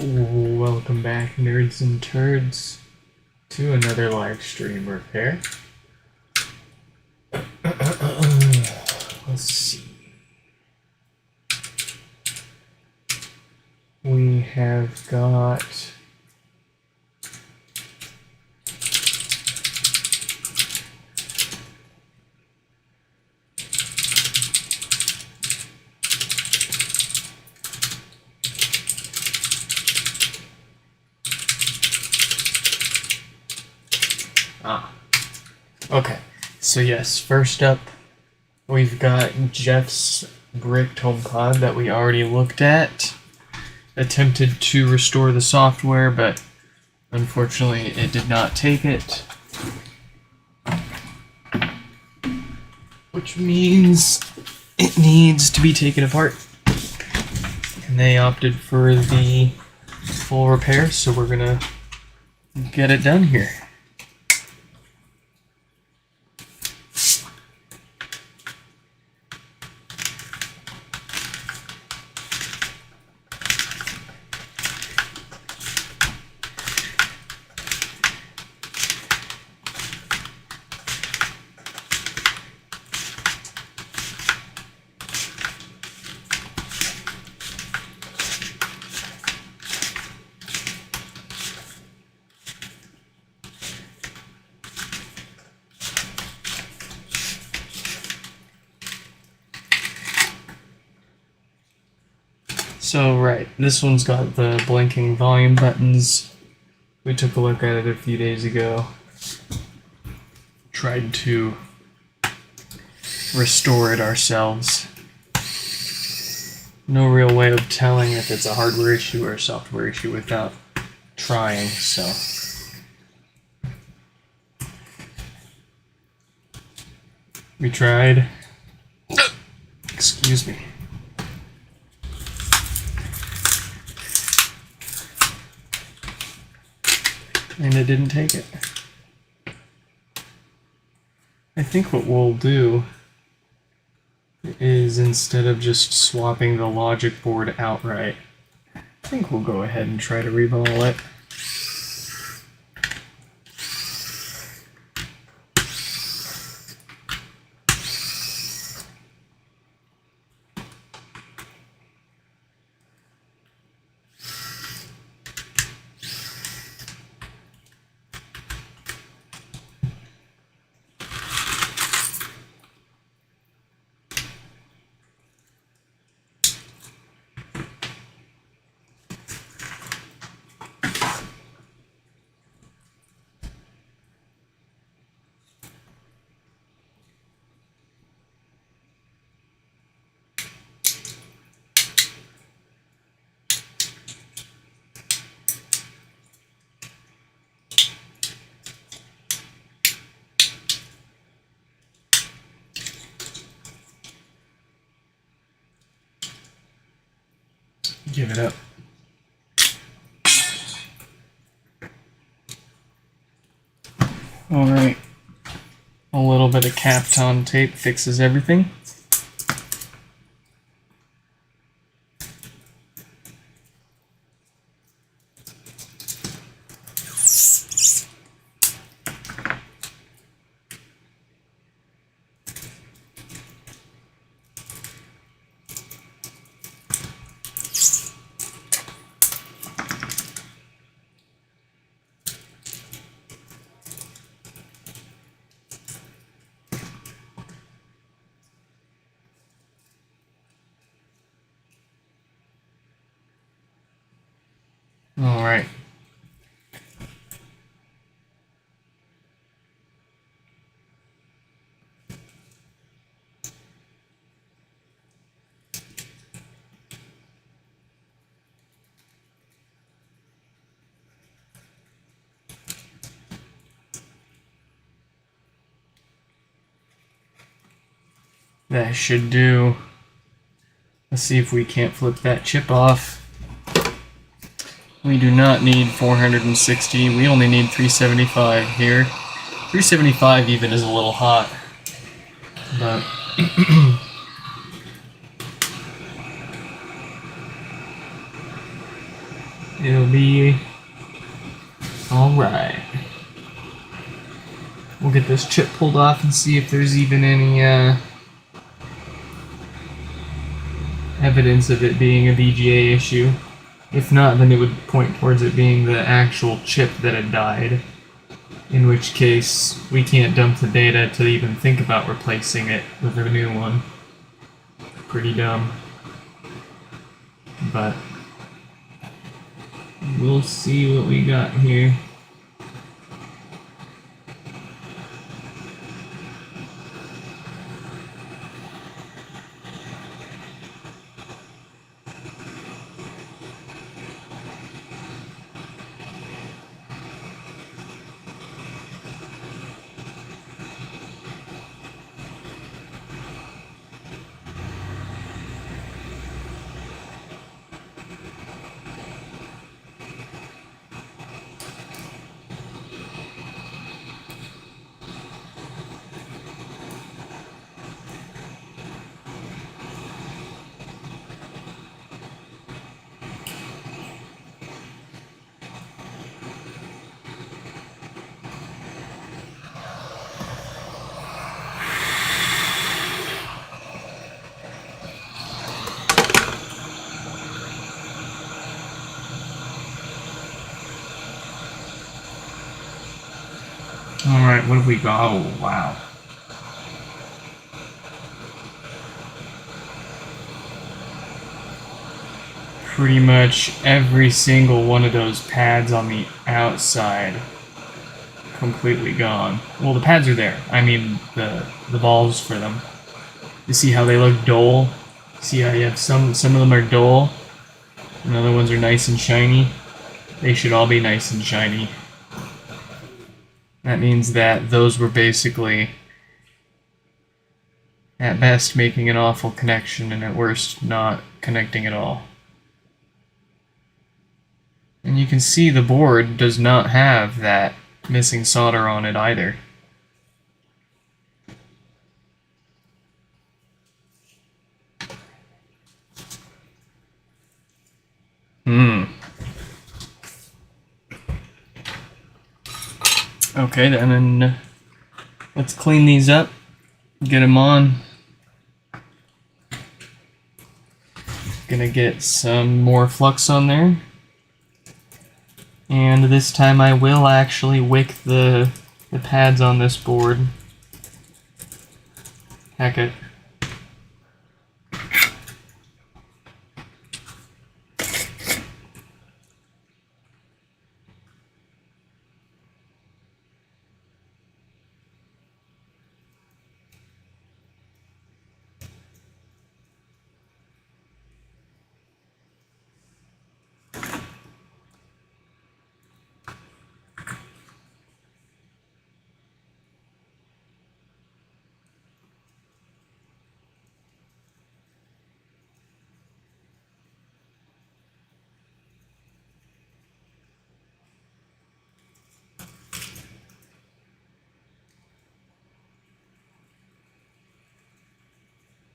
Welcome back, nerds and turds, to another live stream repair. Let's see. We have got okay, so yes, first up we've got Jeff's bricked HomePod that we already looked at. Attempted to restore the software, but unfortunately it did not take it. Which means it needs to be taken apart. And they opted for the full repair, so we're gonna get it done here. So right, this one's got the blinking volume buttons. We took a look at it a few days ago. Tried to restore it ourselves. No real way of telling if it's a hardware issue or a software issue without trying, so. We tried. Excuse me. And it didn't take it. I think what we'll do is, instead of just swapping the logic board outright, I think we'll go ahead and try to reball it. Give it up. Alright. A little bit of Kapton tape fixes everything. All right. That should do. Let's see if we can't flip that chip off. We do not need 460, we only need 375 here. 375 even is a little hot, but be alright. We'll get this chip pulled off and see if there's even any evidence of it being a VGA issue. If not, then it would point towards it being the actual chip that had died. In which case, we can't dump the data to even think about replacing it with a new one. Pretty dumb. But we'll see what we got here. Alright, what have we got? Oh, wow. Pretty much every single one of those pads on the outside completely gone. Well, the pads are there. I mean, the balls for them. You see how they look dull? See how you have some of them are dull, and other ones are nice and shiny? They should all be nice and shiny. That means that those were basically, at best, making an awful connection, and at worst, not connecting at all. And you can see the board does not have that missing solder on it either. Okay, then let's clean these up, get them on. Gonna get some more flux on there. And this time I will actually wick the pads on this board. Heck it.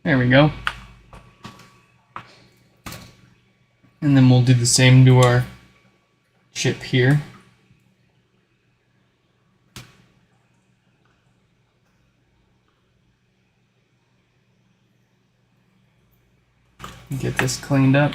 There we go. And then we'll do the same to our chip here. Get this cleaned up.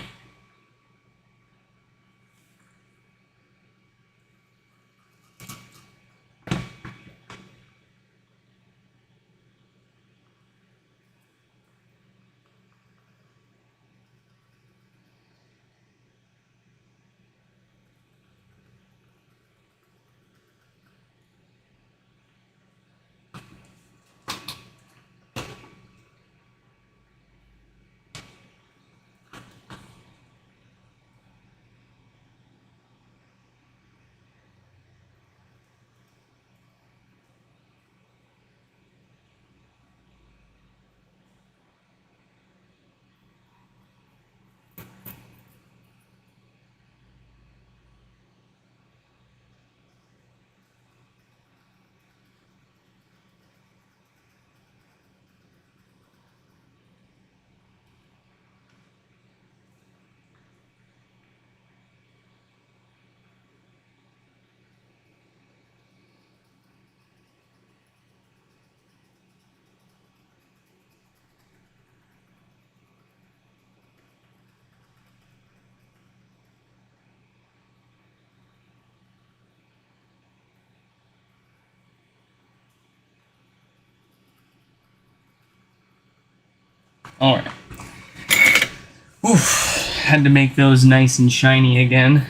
Alright. Oof. Had to make those nice and shiny again.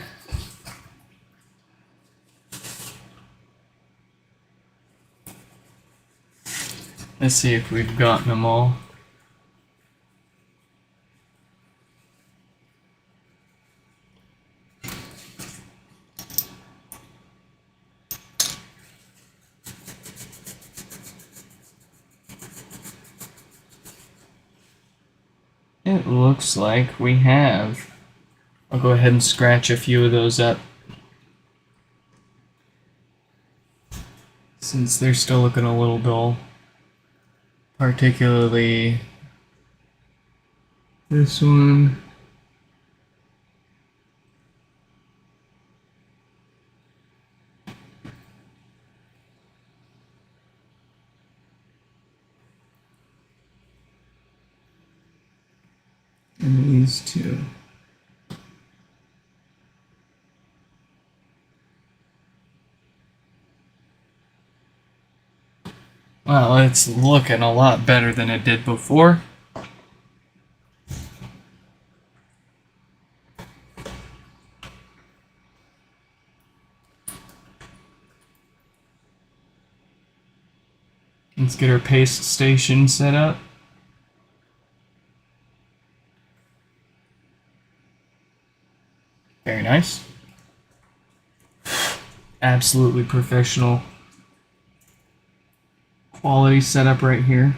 Let's see if we've gotten them all. It looks like we have. I'll go ahead and scratch a few of those up, since they're still looking a little dull. Particularly this one. And these two. Well, it's looking a lot better than it did before. Let's get our paste station set up. Very nice. Absolutely professional quality setup right here.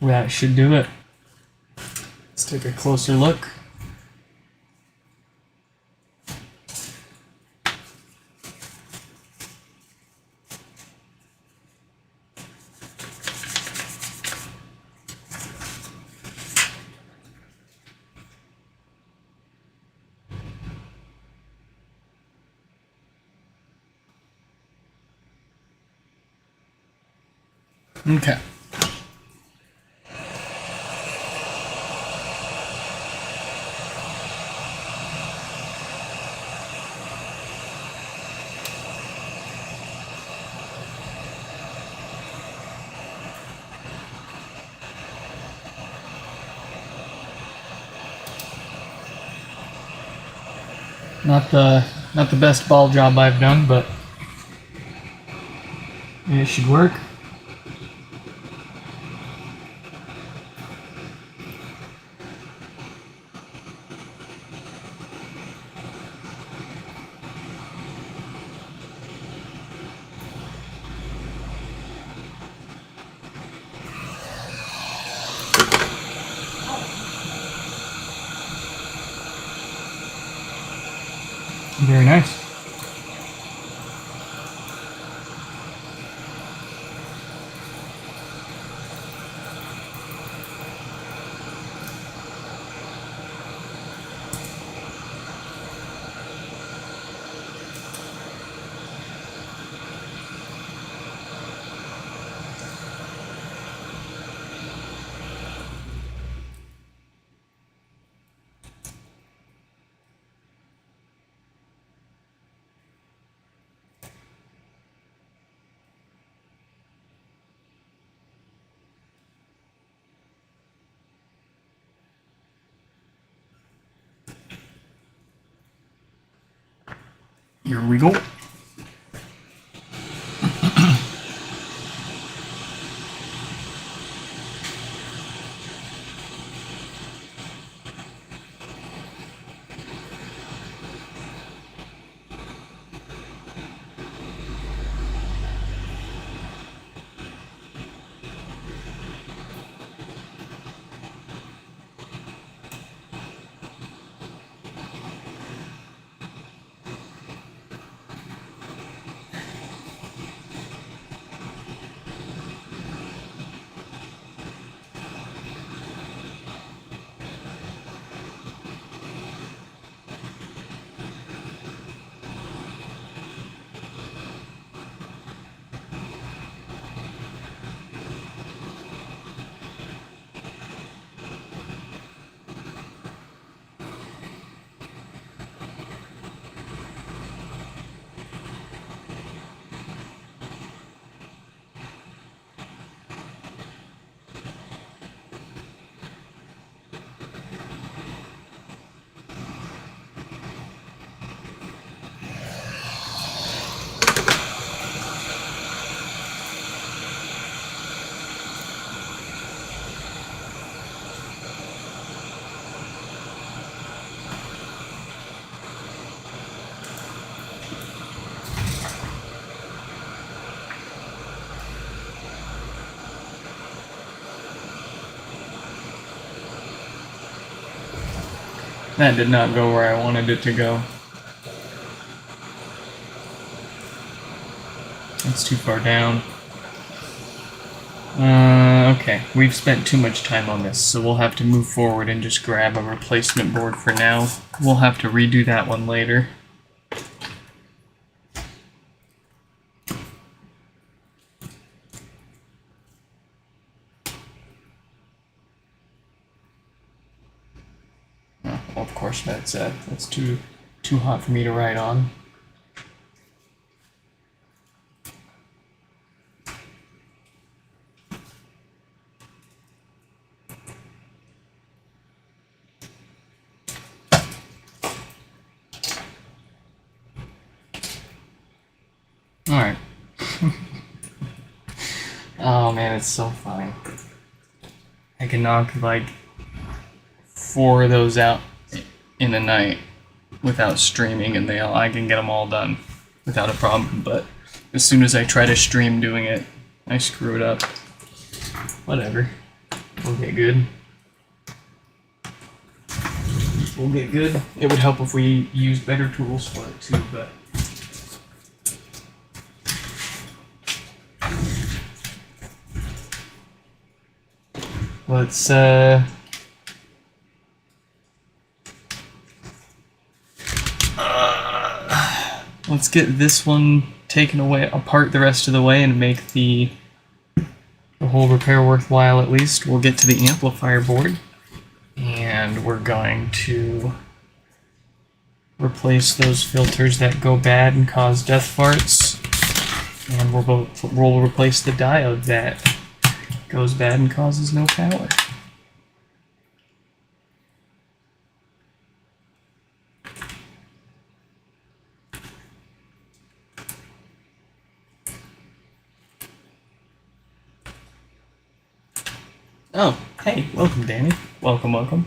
That should do it. Let's take a closer look. Okay. Not the best ball job I've done, but it should work. Very nice. Here we go. That did not go where I wanted it to go. It's too far down. Okay, we've spent too much time on this, so we'll have to move forward and just grab a replacement board for now. We'll have to redo that one later. Oh, well, of course, that's too hot for me to ride on. Alright. Oh man, it's so funny. I can knock like 4 of those out in a night without streaming, and I can get them all done without a problem, but as soon as I try to stream doing it, I screw it up. Whatever. We'll get good. We'll get good. It would help if we used better tools for it too, but let's get this one taken away apart the rest of the way and make the whole repair worthwhile at least. We'll get to the amplifier board and we're going to replace those filters that go bad and cause death farts, and we'll replace the diode that goes bad and causes no power. Oh, hey, welcome, Danny. Welcome, welcome.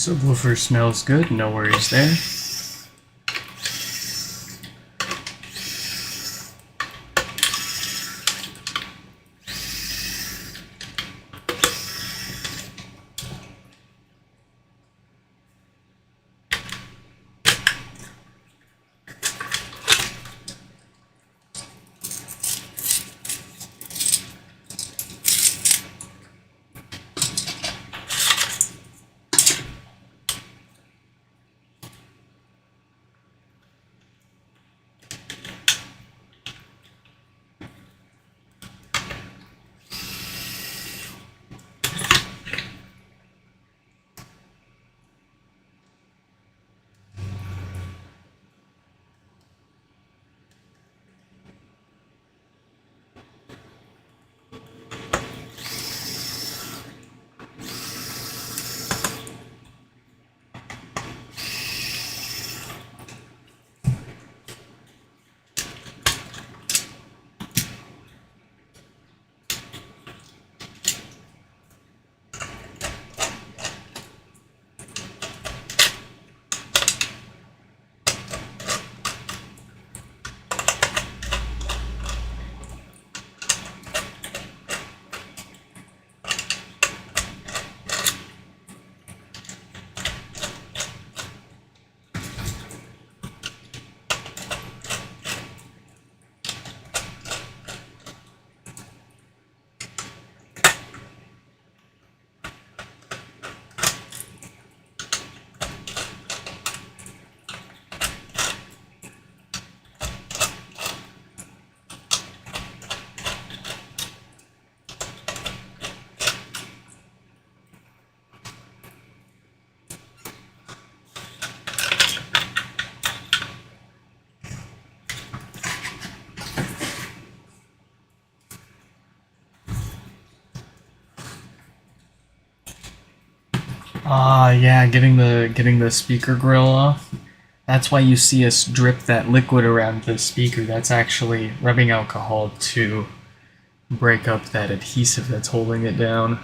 Subwoofer smells good, no worries there. Ah, yeah, getting the speaker grill off. That's why you see us drip that liquid around the speaker. That's actually rubbing alcohol to break up that adhesive that's holding it down.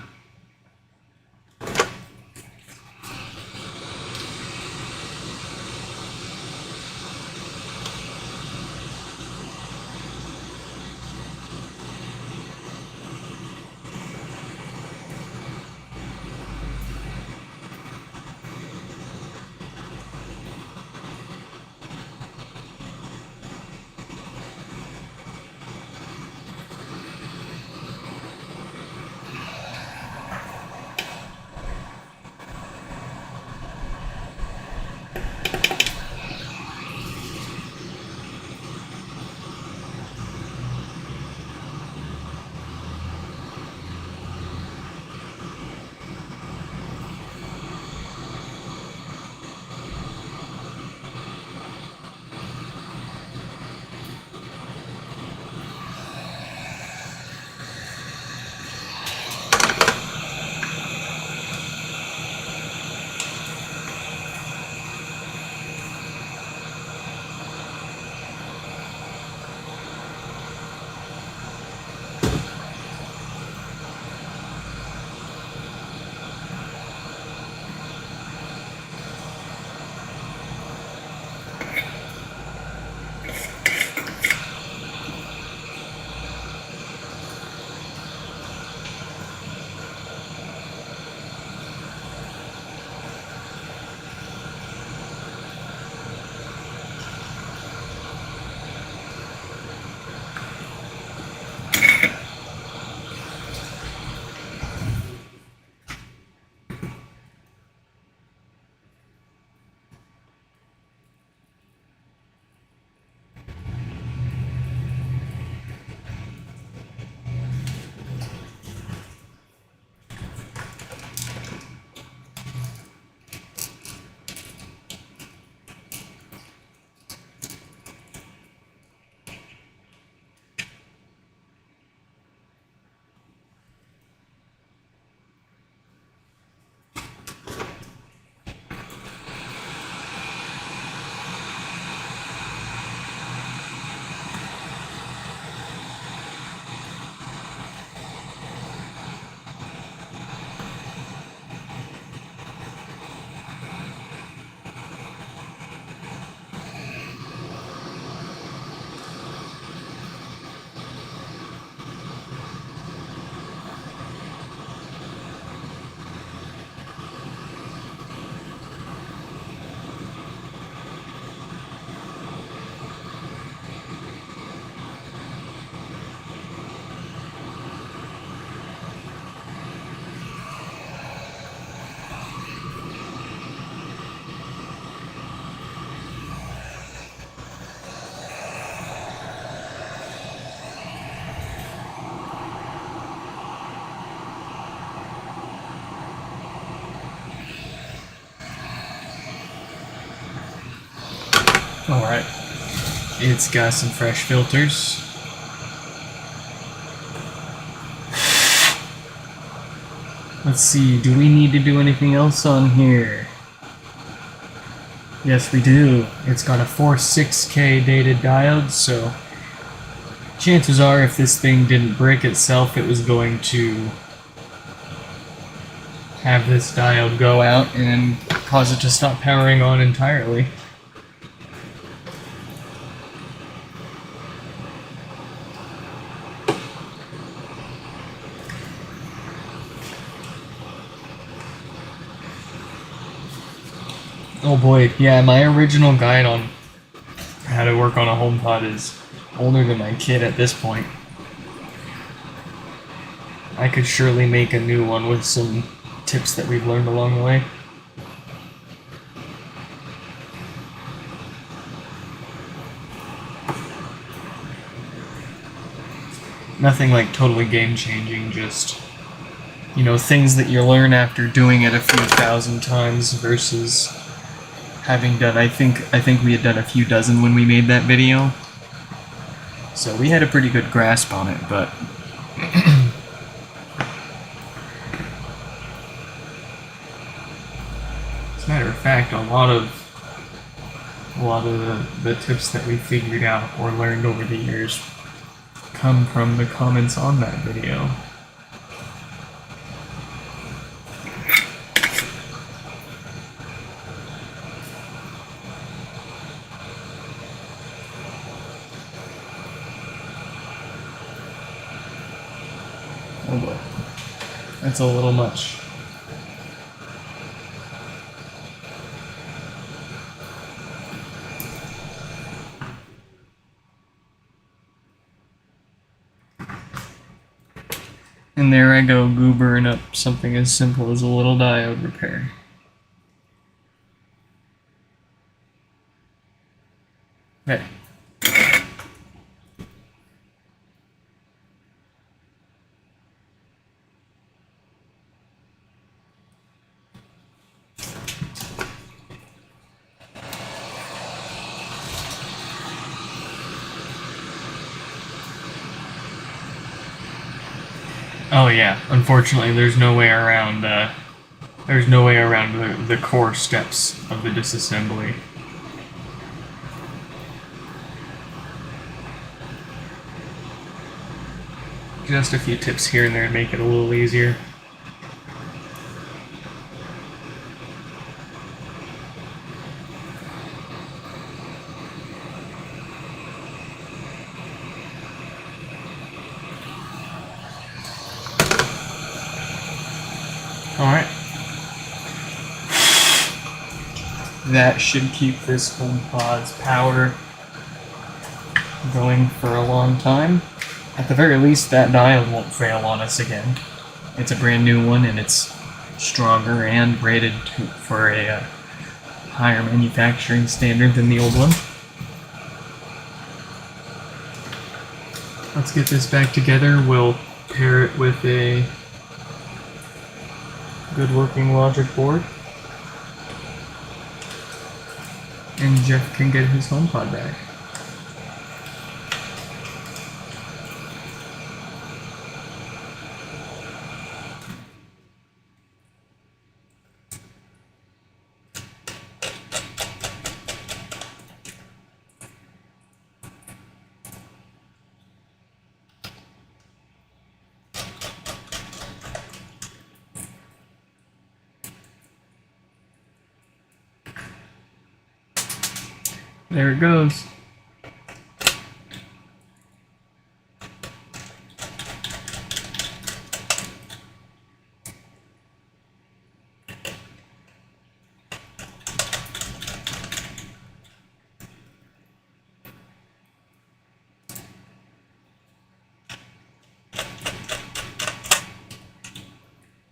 Alright. It's got some fresh filters. Let's see, do we need to do anything else on here? Yes, we do. It's got a 46K dated diode, so chances are if this thing didn't break itself, it was going to have this diode go out and cause it to stop powering on entirely. Oh boy, yeah, my original guide on how to work on a HomePod is older than my kid at this point. I could surely make a new one with some tips that we've learned along the way. Nothing like totally game-changing, just, you know, things that you learn after doing it a few thousand times versus having done, I think we had done a few dozen when we made that video. So we had a pretty good grasp on it, but as a matter of fact, a lot of the tips that we figured out or learned over the years come from the comments on that video. Oh boy, that's a little much. And there I go, goobering up something as simple as a little diode repair. Okay. Oh yeah, unfortunately there's no way around the core steps of the disassembly. Just a few tips here and there to make it a little easier. Alright. That should keep this HomePod's power going for a long time. At the very least, that diode won't fail on us again. It's a brand new one and it's stronger and rated for a higher manufacturing standard than the old one. Let's get this back together. We'll pair it with a good working logic board, and Jeff can get his HomePod back. There it goes.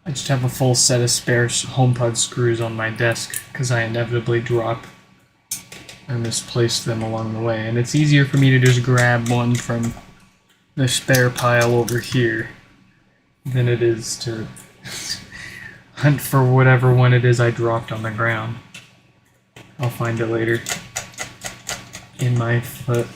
I just have a full set of spare HomePod screws on my desk because I inevitably drop or misplace them along the way, and it's easier for me to just grab one from the spare pile over here than it is to hunt for whatever one it is I dropped on the ground. I'll find it later. in my foot.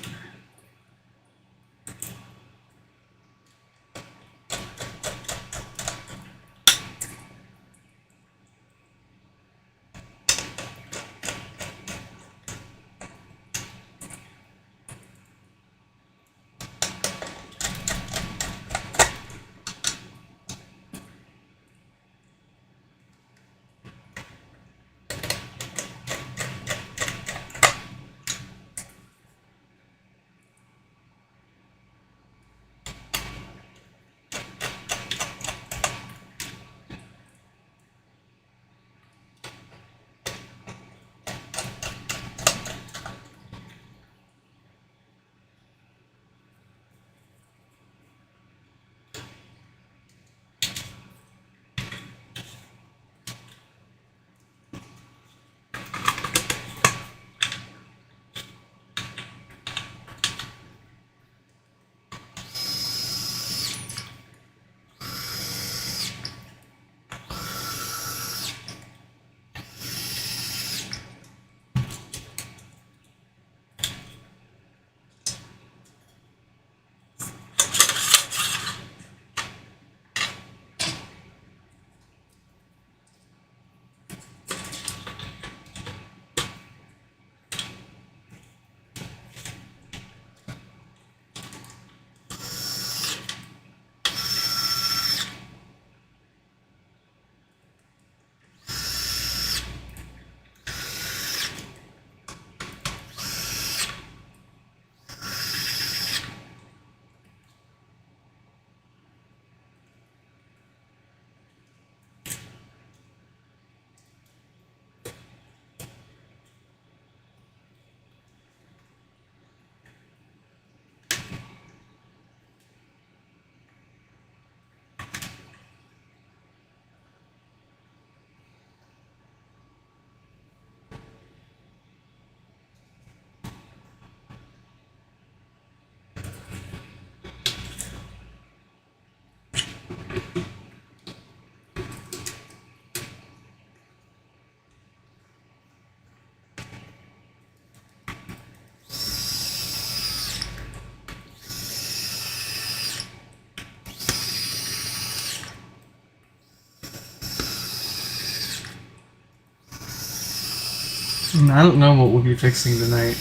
I don't know what we'll be fixing tonight,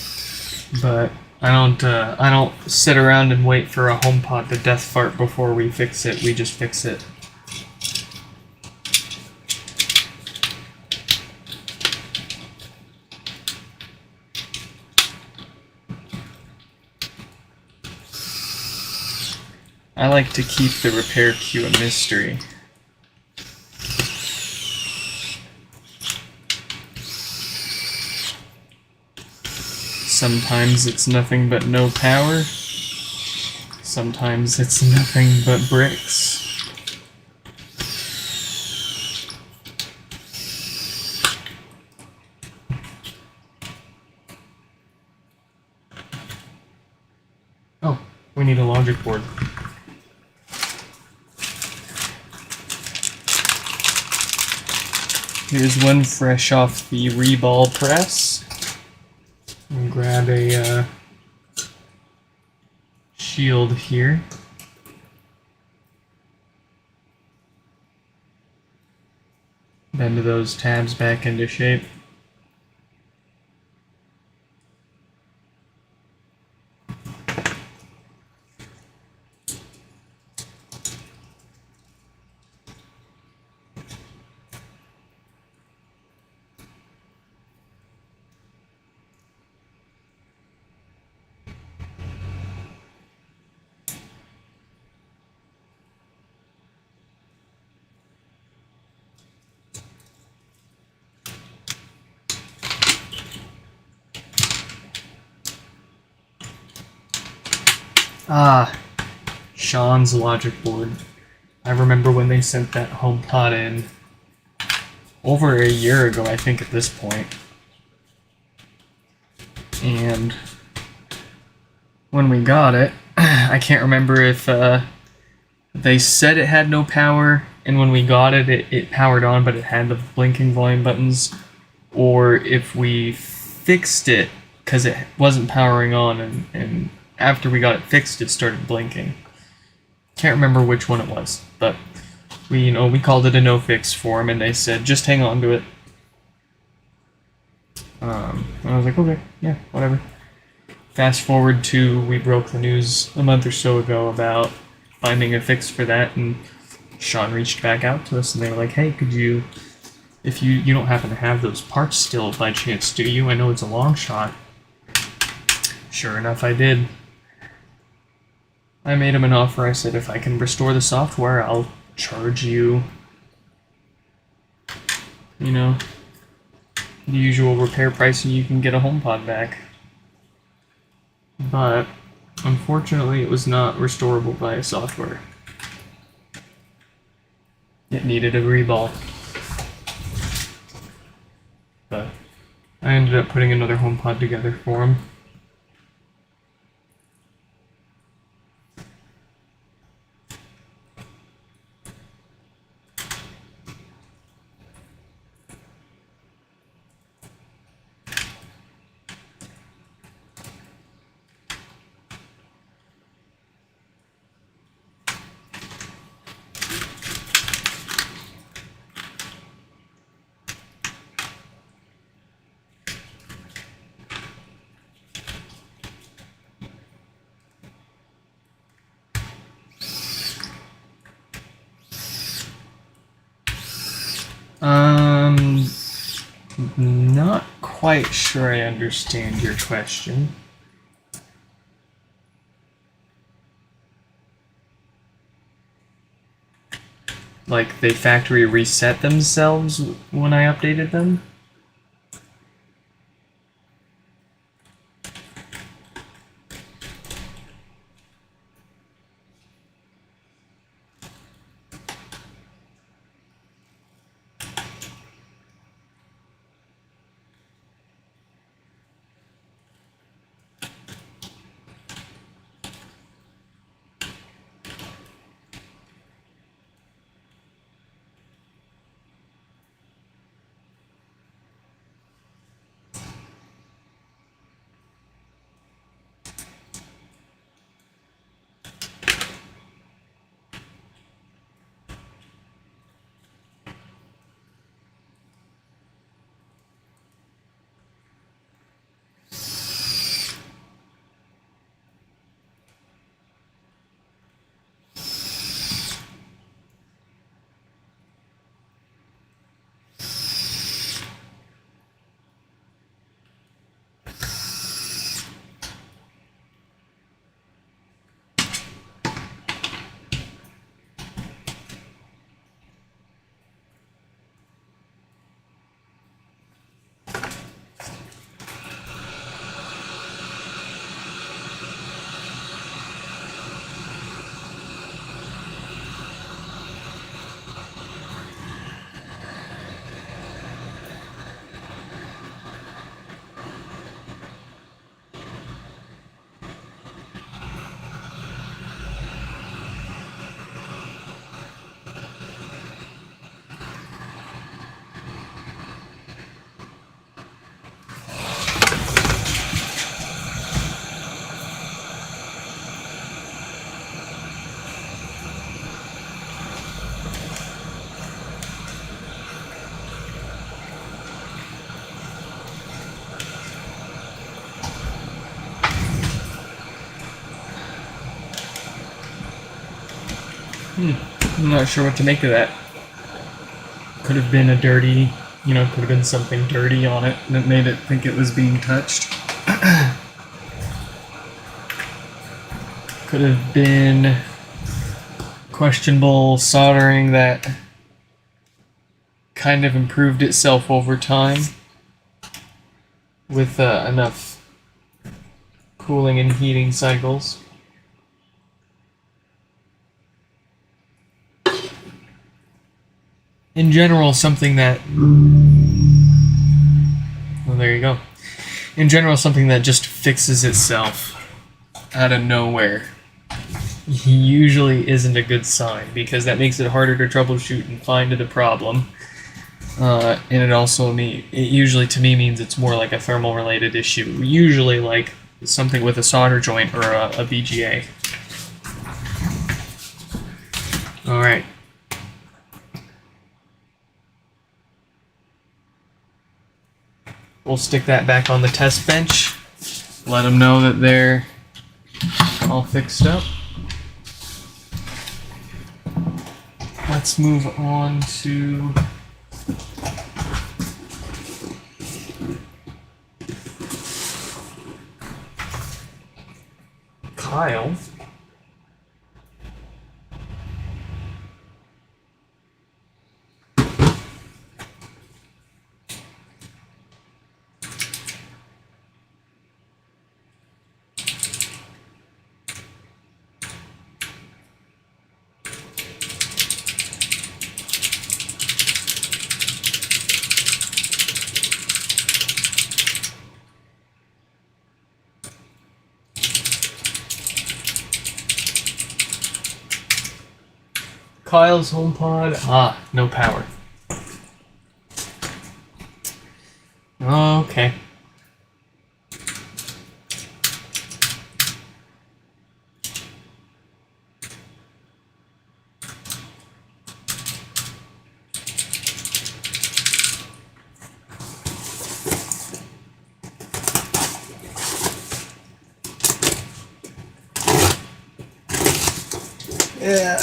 but I don't sit around and wait for a HomePod to death fart before we fix it. We just fix it. I like to keep the repair queue a mystery. Sometimes it's nothing but no power. Sometimes it's nothing but bricks. Oh, we need a logic board. Here's one fresh off the Reball press. And grab a shield here. Bend those tabs back into shape. Ah, Sean's logic board. I remember when they sent that HomePod in over a year ago, I think, at this point. And when we got it, I can't remember if they said it had no power, and when we got it, it powered on, but it had the blinking volume buttons, or if we fixed it because it wasn't powering on, and after we got it fixed, it started blinking. Can't remember which one it was, but we called it a no fix for them, and they said just hang on to it. And I was like, okay, yeah, whatever. Fast forward to we broke the news a month or so ago about finding a fix for that, and Sean reached back out to us, and they were like, hey, could you, if you don't happen to have those parts still by chance, do you? I know it's a long shot. Sure enough, I did. I made him an offer. I said, if I can restore the software, I'll charge you, the usual repair price, and you can get a HomePod back. But unfortunately, it was not restorable via software. It needed a reball. But I ended up putting another HomePod together for him. Not quite sure I understand your question. Like, they factory reset themselves when I updated them? I'm not sure what to make of that. Could have been a dirty, could have been something dirty on it that made it think it was being touched. Could have been questionable soldering that kind of improved itself over time with enough cooling and heating cycles. In general, something that... Well, there you go. In general, something that just fixes itself out of nowhere usually isn't a good sign, because that makes it harder to troubleshoot and find the problem. And it also it usually to me means it's more like a thermal related issue. Usually like something with a solder joint or a VGA. All right. We'll stick that back on the test bench. Let them know that they're all fixed up. Let's move on to Kyle. Kyle's HomePod. Ah, no power. Okay. Yeah.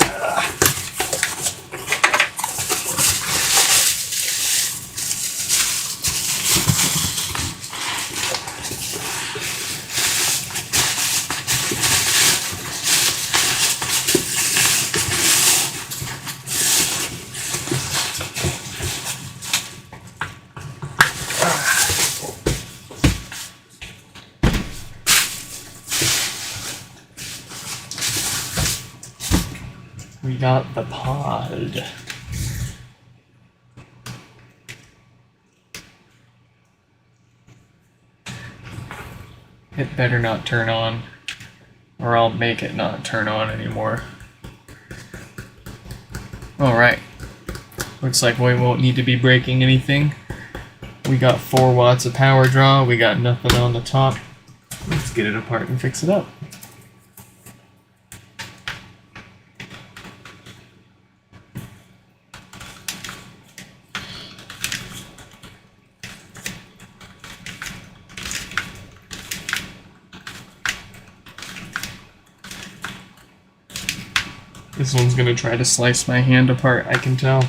We got the pod. It better not turn on, or I'll make it not turn on anymore. Alright. Looks like we won't need to be breaking anything. We got 4 watts of power draw. We got nothing on the top. Let's get it apart and fix it up. This one's gonna try to slice my hand apart, I can tell.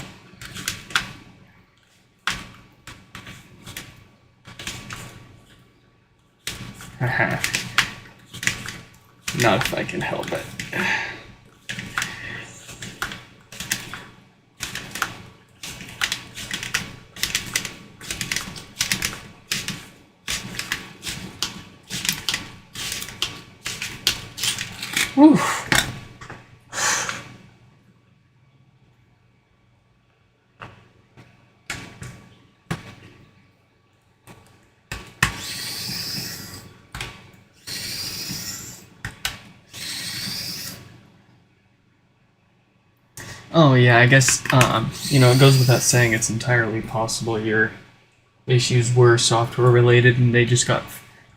Haha. Not if I can help it. Whew. Oh yeah, I guess, it goes without saying it's entirely possible your issues were software related and they just got,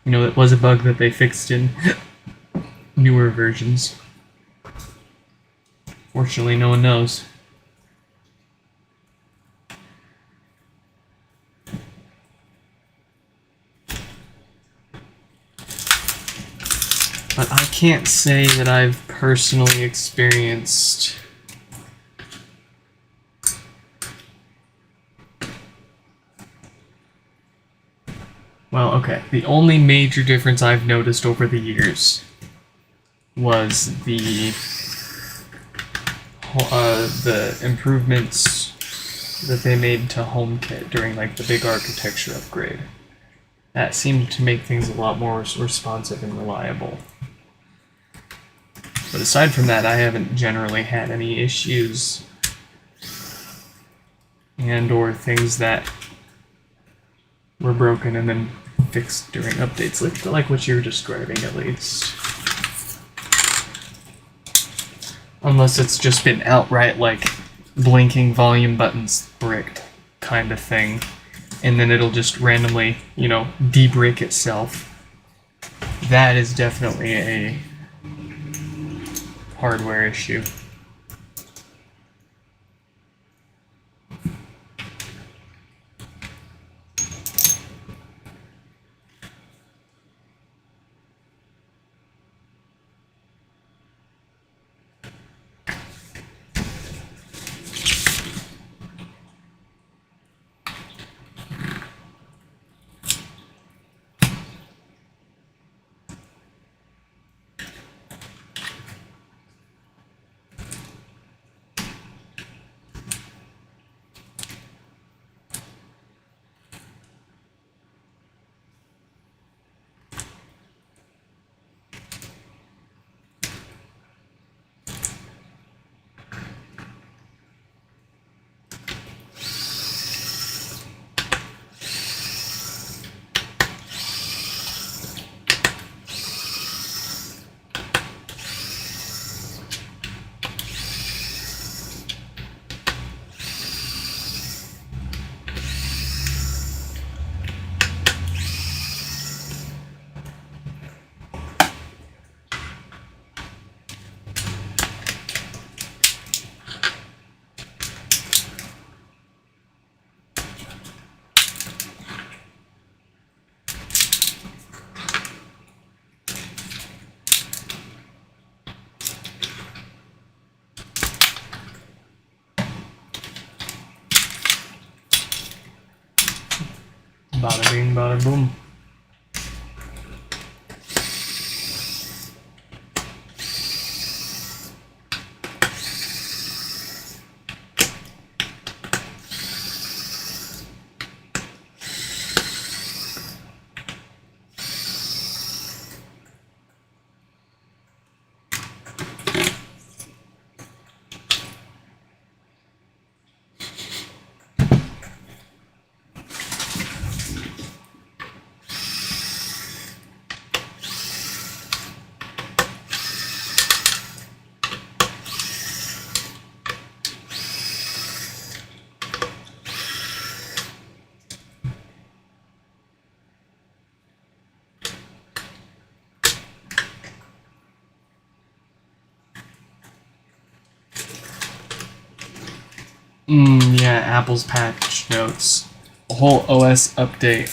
it was a bug that they fixed in newer versions. Fortunately, no one knows. But I can't say that I've personally experienced well, okay. The only major difference I've noticed over the years was the improvements that they made to HomeKit during like the big architecture upgrade. That seemed to make things a lot more responsive and reliable. But aside from that, I haven't generally had any issues and or things that were broken and then fixed during updates, like what you're describing at least. Unless it's just been outright like blinking volume buttons bricked kind of thing, and then it'll just randomly, de-break itself. That is definitely a hardware issue. Bada bing, bada boom. Yeah, Apple's patch notes. A whole OS update.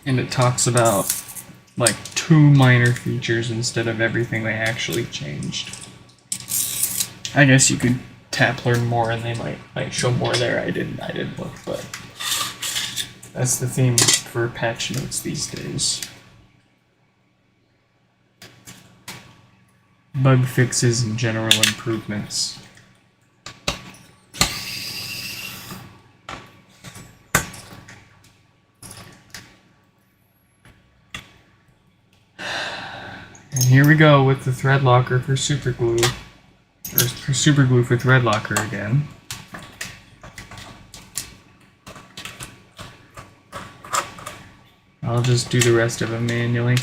And it talks about like 2 minor features instead of everything they actually changed. I guess you could tap learn more and they might show more there. I didn't look, but that's the theme for patch notes these days. Bug fixes and general improvements. And here we go with the thread locker for superglue, or for superglue for thread locker again. I'll just do the rest of them manually.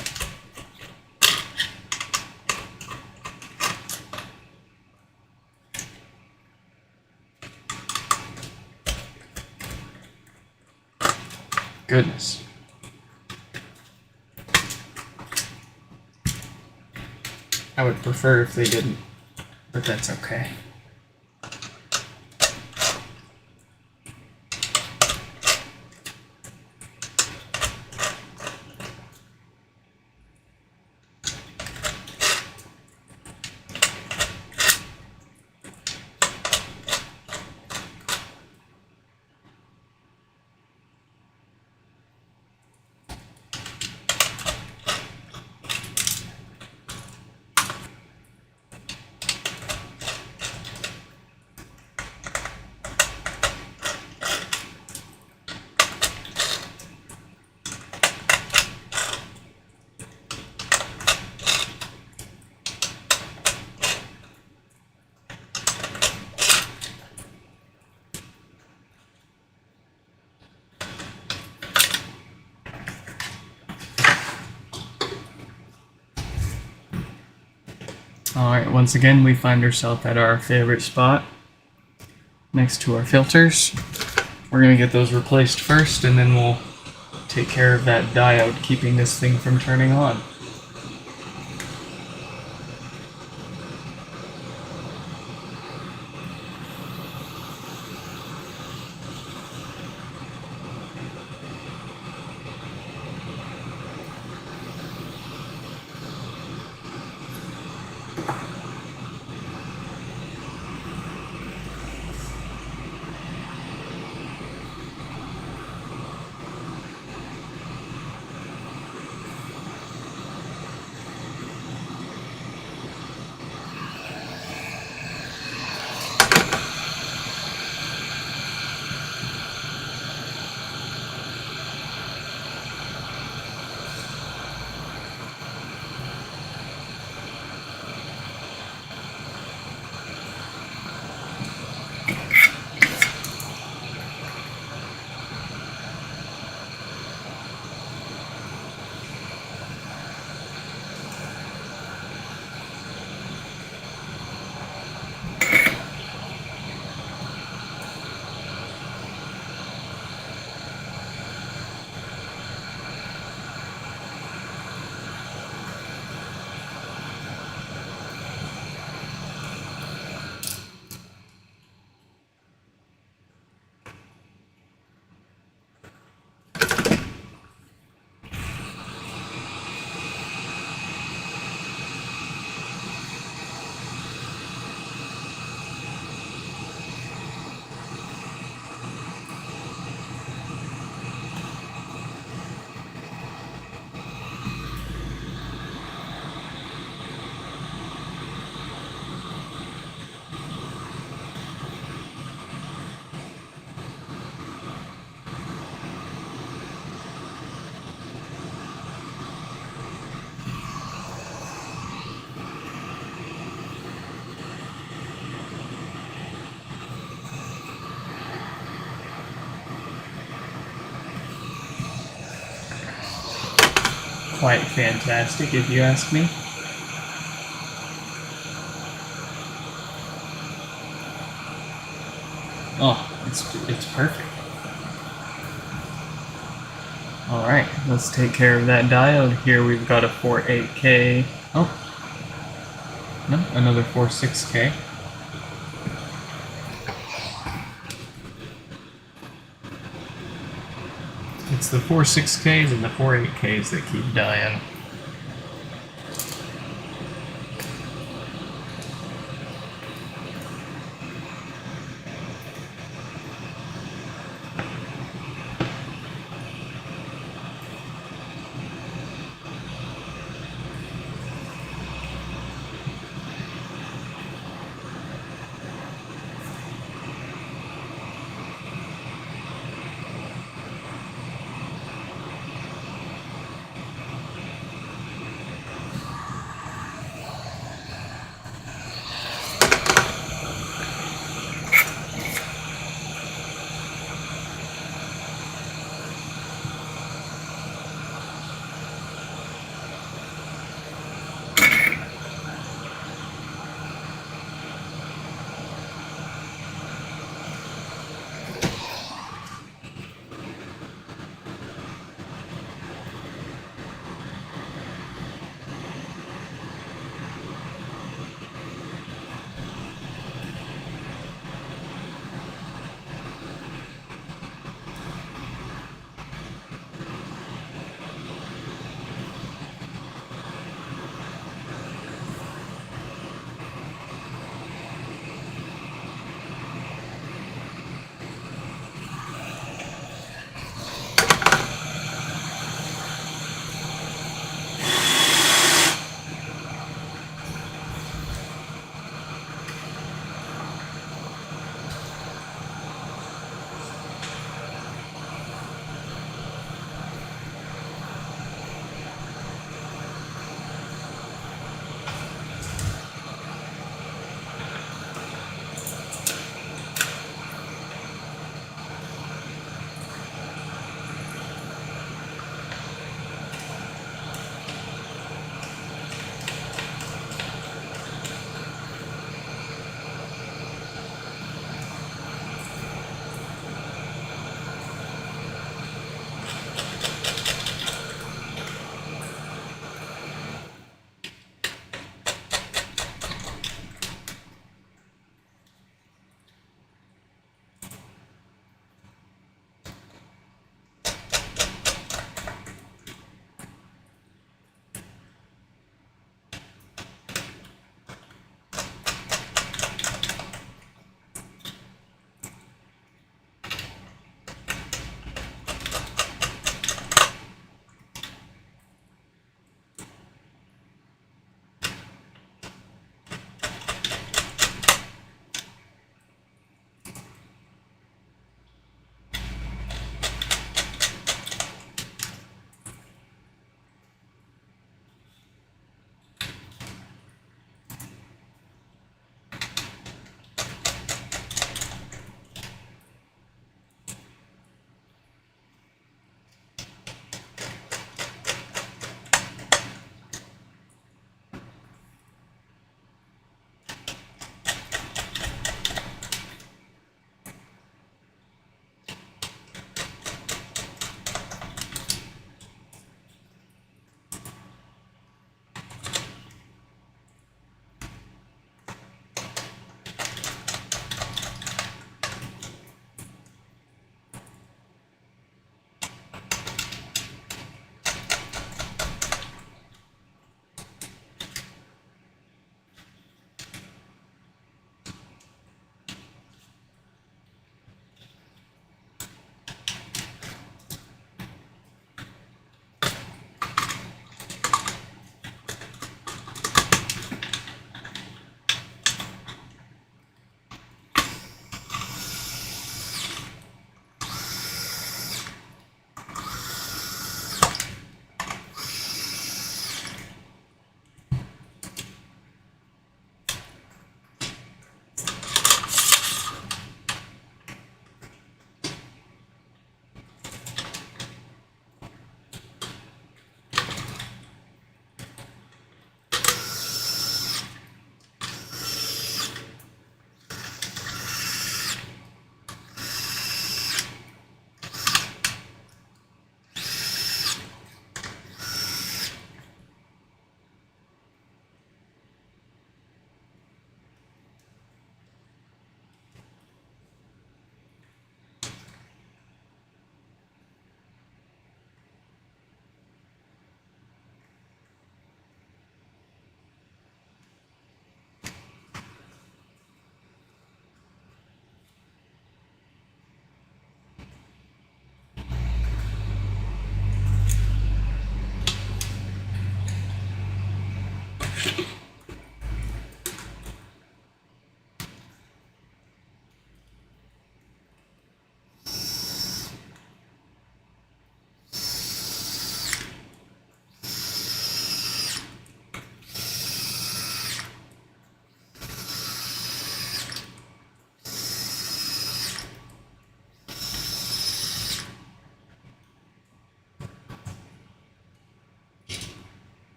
Goodness. I would prefer if they didn't, but that's okay. Alright, once again we find ourselves at our favorite spot next to our filters. We're going to get those replaced first, and then we'll take care of that diode keeping this thing from turning on. Quite fantastic, if you ask me. Oh, it's perfect. Alright, let's take care of that diode. Here we've got a 48K. Oh, no, another 46K. It's the 46Ks and the 48Ks that keep dying.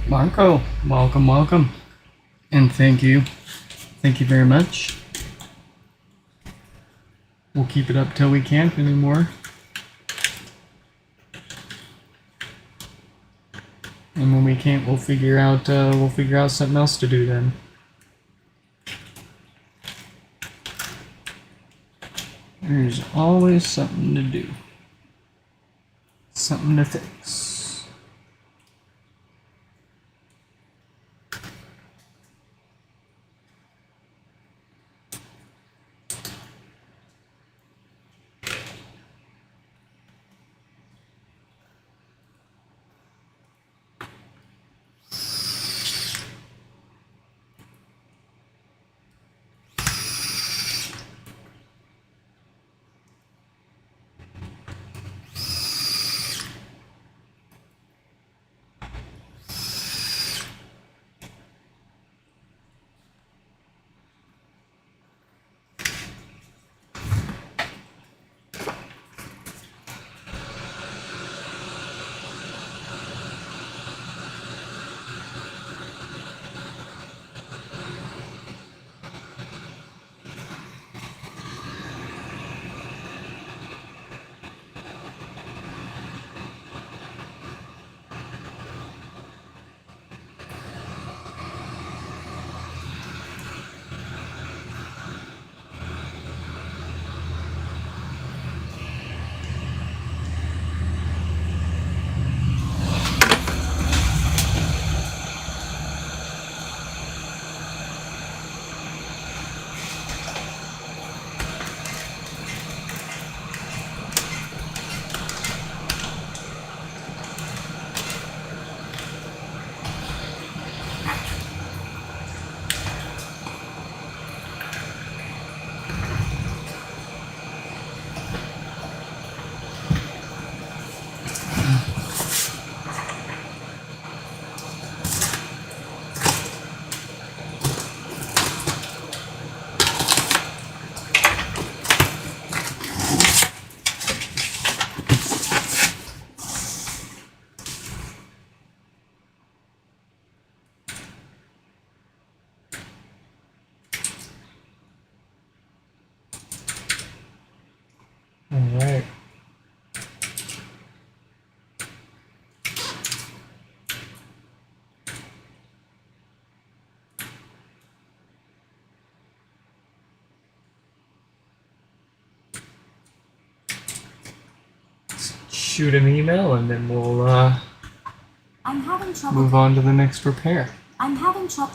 Marco, welcome, welcome. And thank you. Thank you very much. We'll keep it up till we can't anymore. And when we can't, we'll figure out something else to do then. There's always something to do. Something to fix. Alright. Shoot an email and then we'll I'm having trouble. move on to the next repair. I'm having trouble.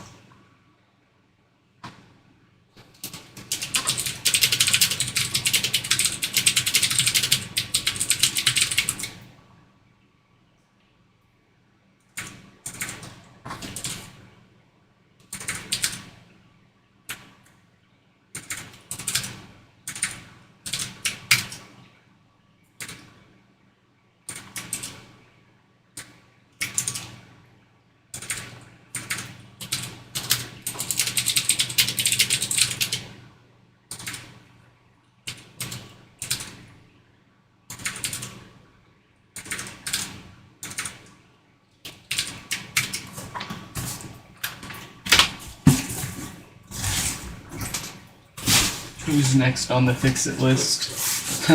Who's next on the fix-it list?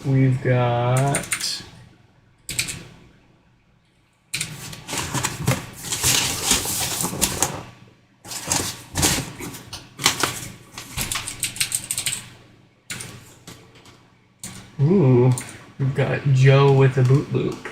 We've got... Ooh, we've got Joe with a boot loop.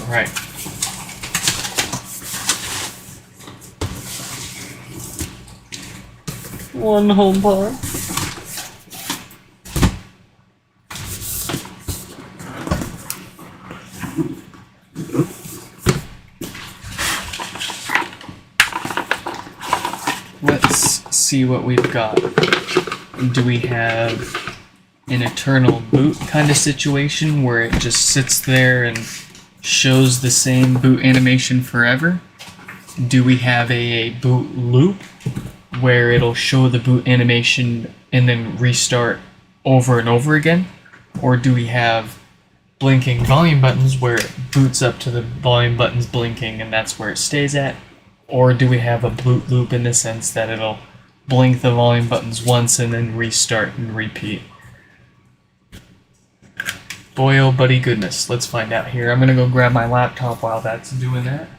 Right. One HomePod. Let's see what we've got. Do we have an eternal boot kind of situation where it just sits there and shows the same boot animation forever? Do we have a boot loop where it'll show the boot animation and then restart over and over again? Or do we have blinking volume buttons where it boots up to the volume buttons blinking and that's where it stays at? Or do we have a boot loop in the sense that it'll blink the volume buttons once and then restart and repeat? Boy, oh buddy goodness, let's find out here. I'm gonna go grab my laptop while that's doing that.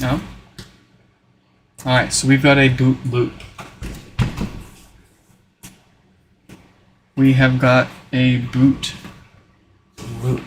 No? Alright, so we've got a boot loop. We have got a boot loop.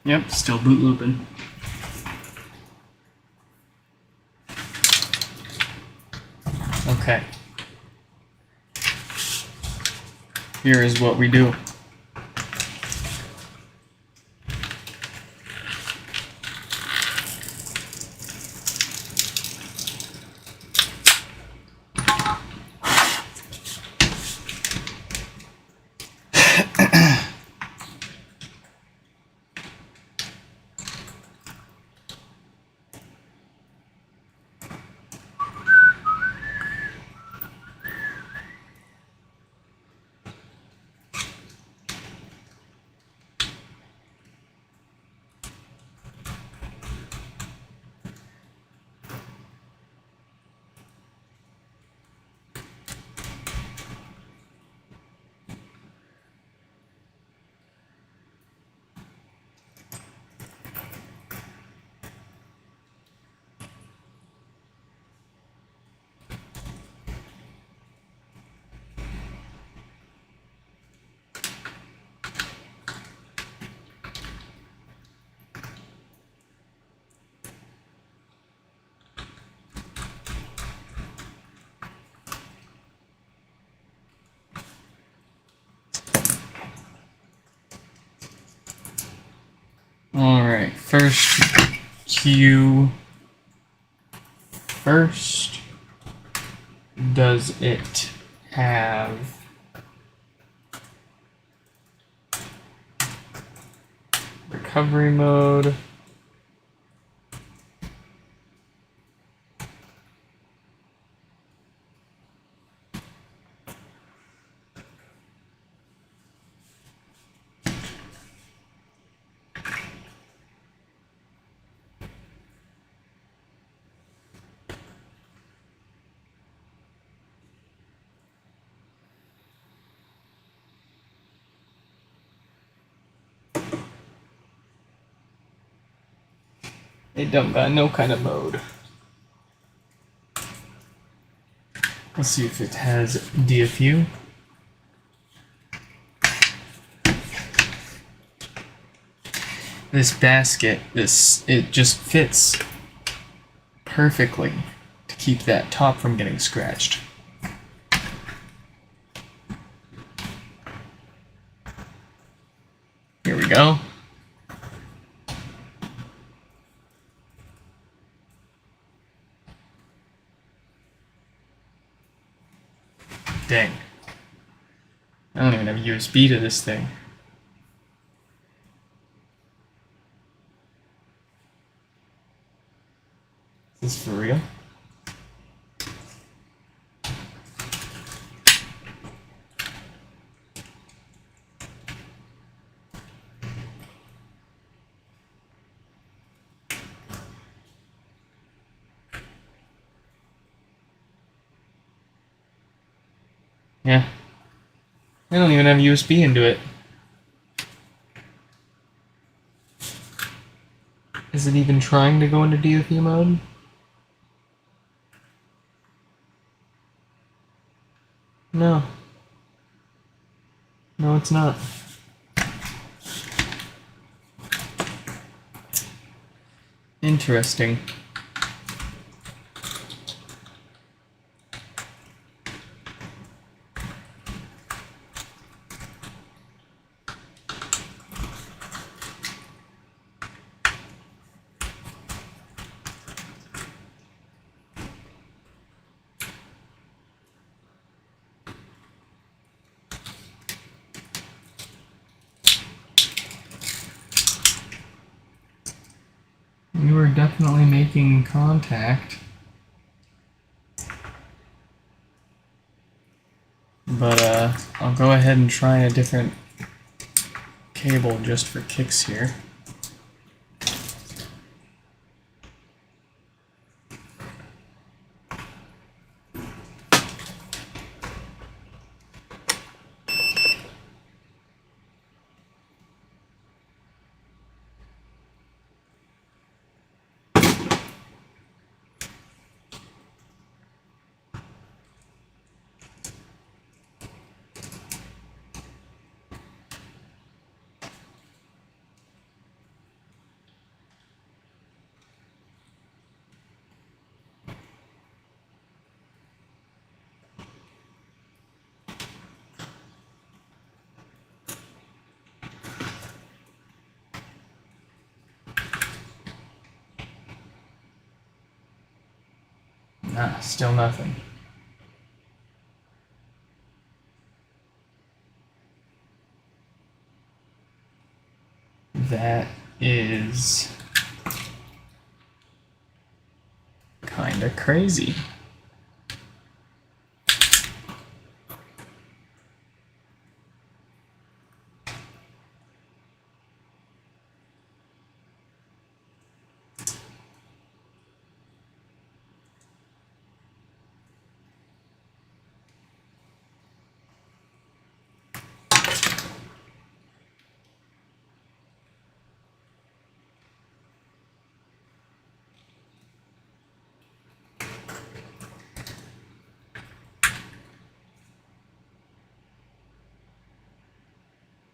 Yep, still boot looping. Okay. Here is what we do. Alright, first cue first. Does it have recovery mode? It don't got no kind of mode. Let's see if it has DFU. This basket, it just fits perfectly to keep that top from getting scratched. Here we go. Dang. I don't even have USB to this thing. Is this for real? Yeah. I don't even have USB into it. Is it even trying to go into DFU mode? No. No, it's not. Interesting. You are definitely making contact. But I'll go ahead and try a different cable just for kicks here. Nah, still nothing. That is kinda crazy.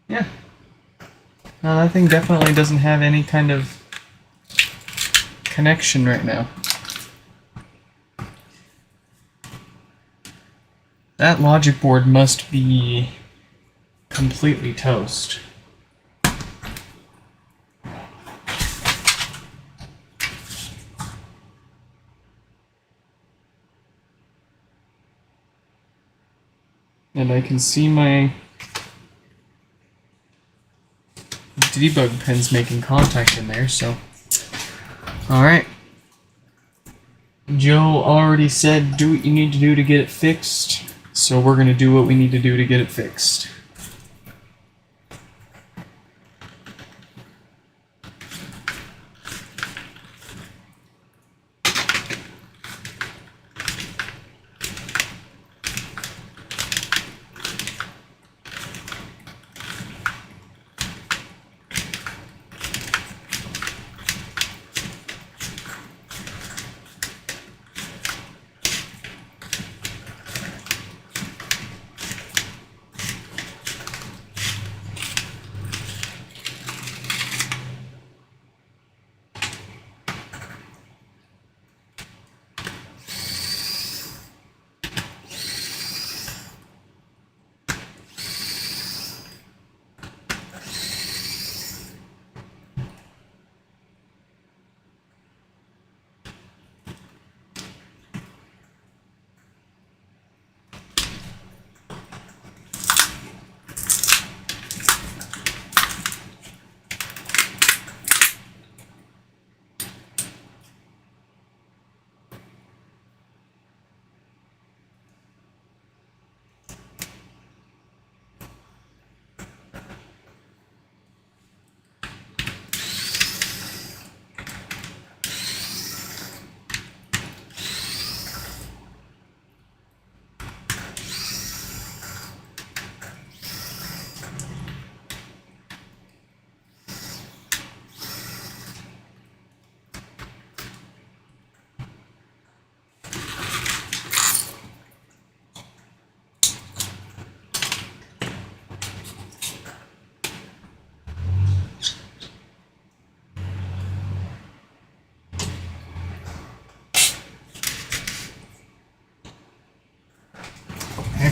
Yeah. No, that thing definitely doesn't have any kind of connection right now. That logic board must be completely toast. And I can see my debug pins making contact in there, so. Alright. Joe already said do what you need to do to get it fixed, so we're going to do what we need to do to get it fixed.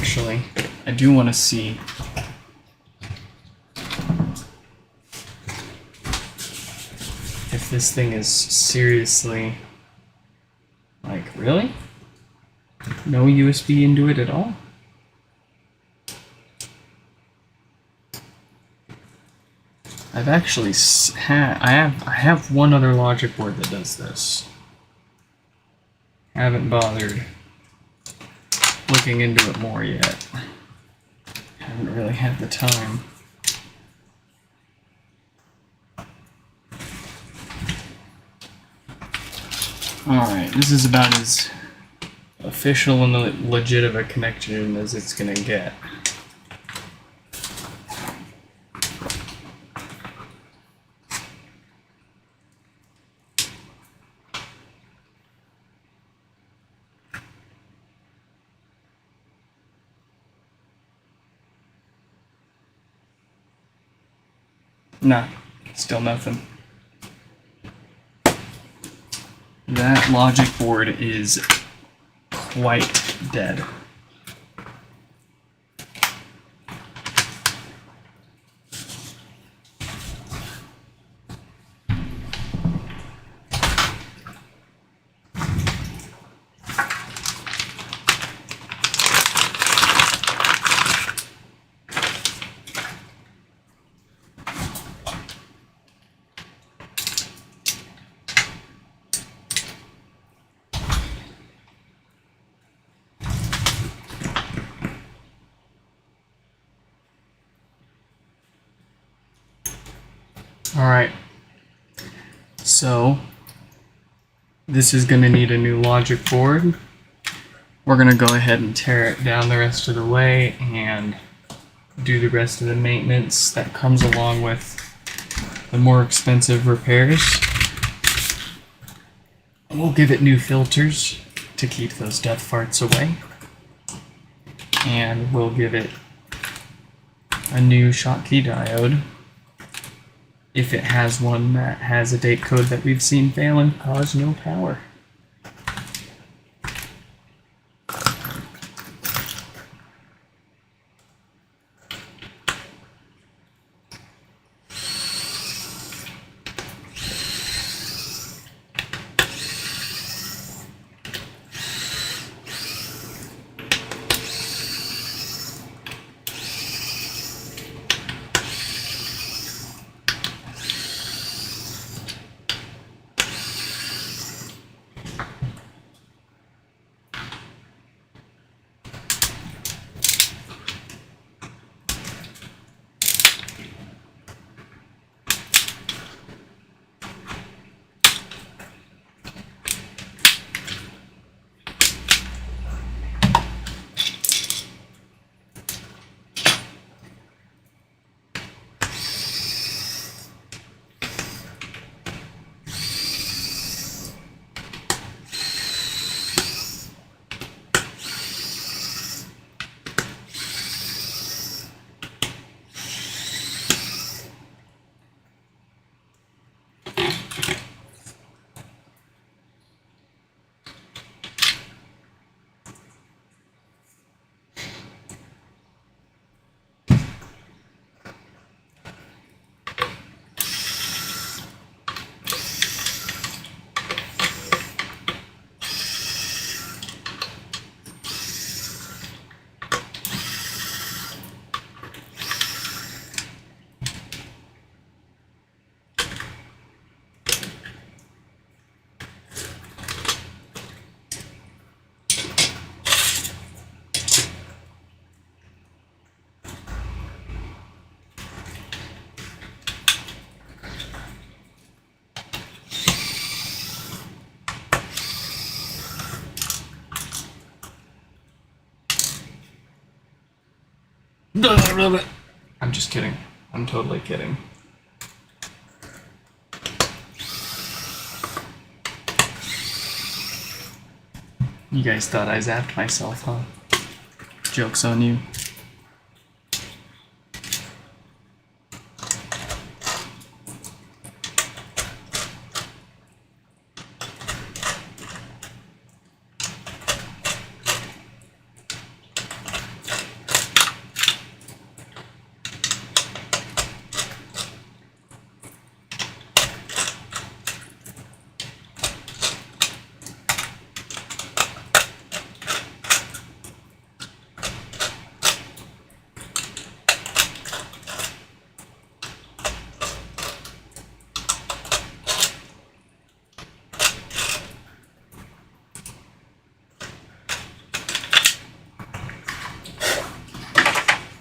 actually. I do want to see. If this thing is seriously, like, really? No USB into it at all? I've actually I have one other logic board that does this. Haven't bothered looking into it more yet. Haven't really had the time. Alright, this is about as official and legit of a connection as it's gonna get. Nah, still nothing. That logic board is quite dead. Alright, so this is going to need a new logic board. We're going to go ahead and tear it down the rest of the way and do the rest of the maintenance that comes along with the more expensive repairs. We'll give it new filters to keep those death farts away. And we'll give it a new Schottky diode. If it has one that has a date code that we've seen fail and cause no power. I'm just kidding. I'm totally kidding. You guys thought I zapped myself, huh? Joke's on you.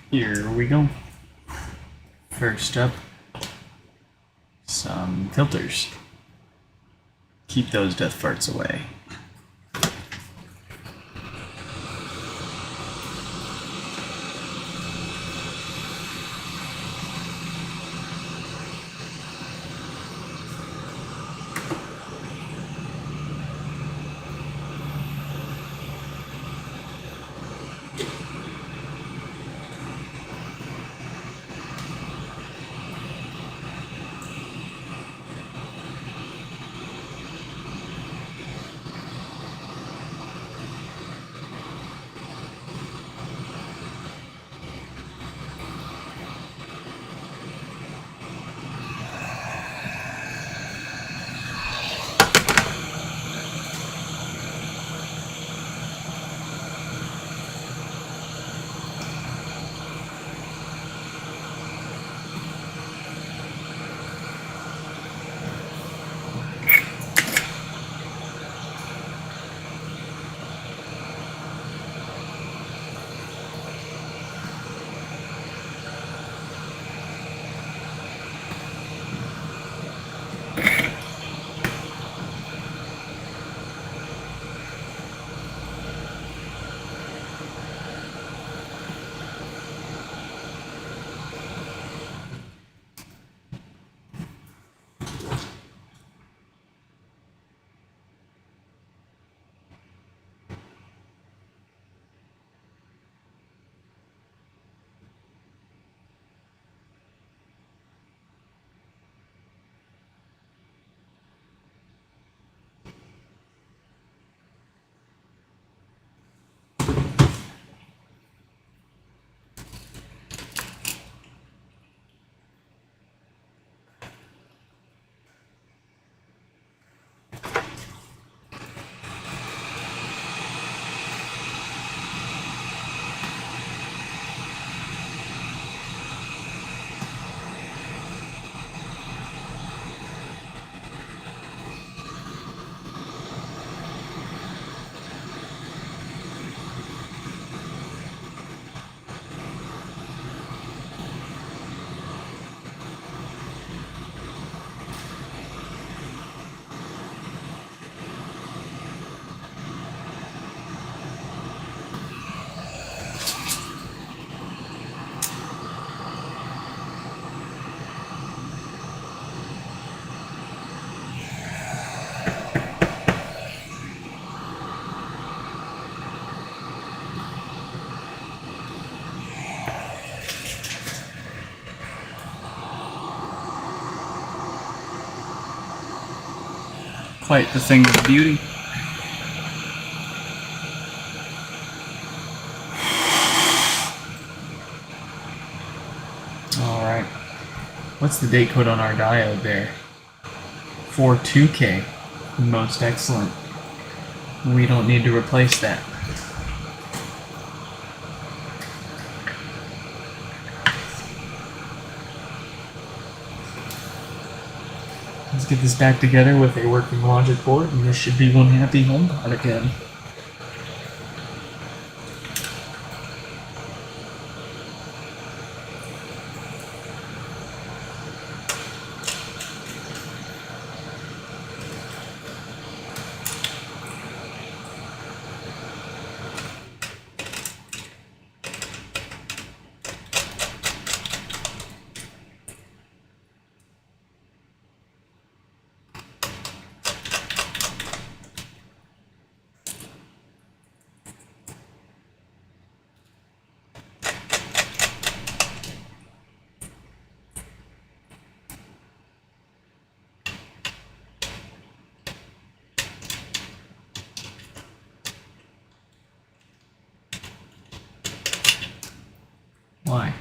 Here we go. First up, some filters. Keep those death farts away. Quite the thing of beauty. Alright. What's the date code on our diode there? 42K. Most excellent. We don't need to replace that. Let's get this back together with a working logic board, and this should be one happy HomePod again. Why?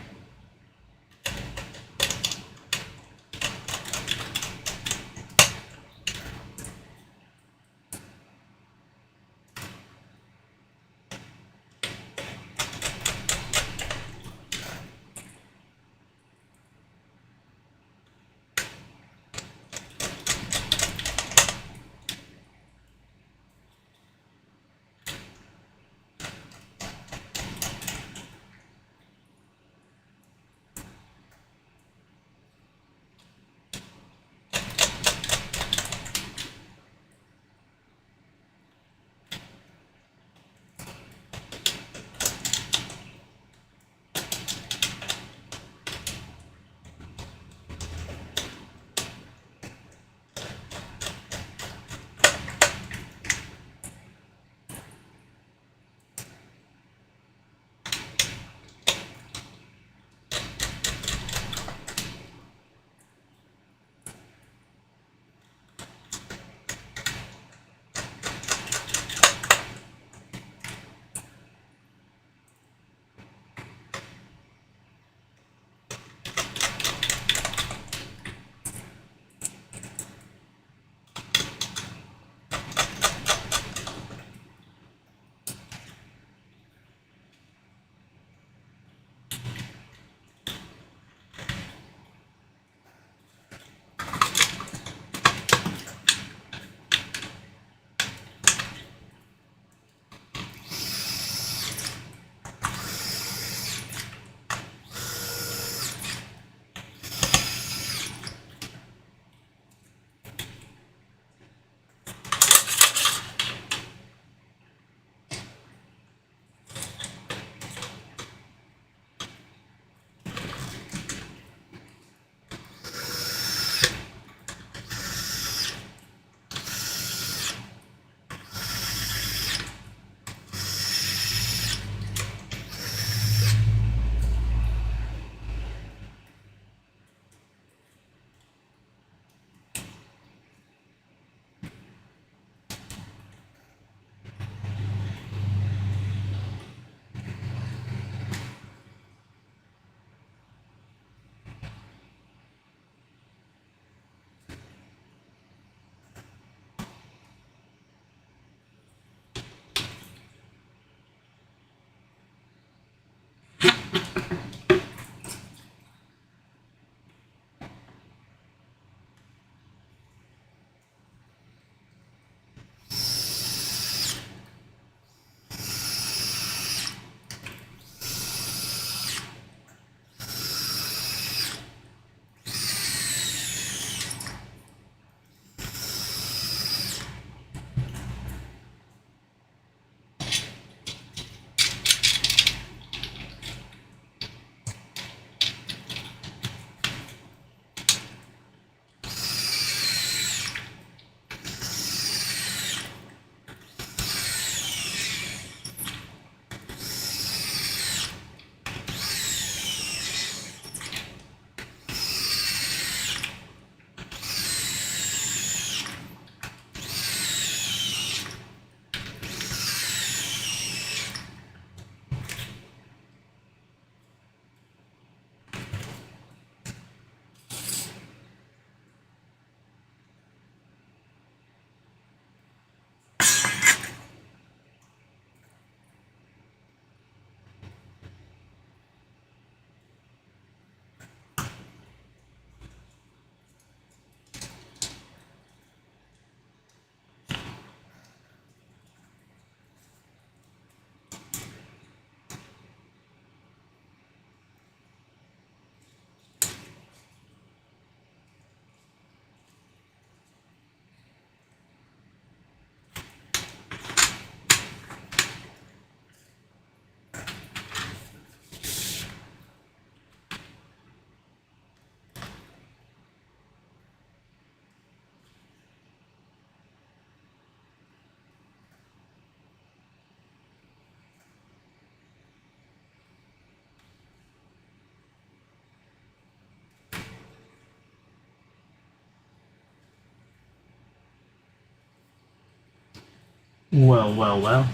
Well, well, well.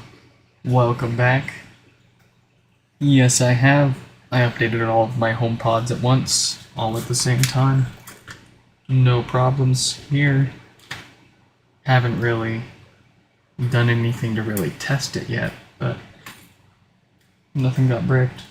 Welcome back. Yes, I have. I updated all of my HomePods at once, all at the same time. No problems here. Haven't really done anything to really test it yet, but nothing got bricked.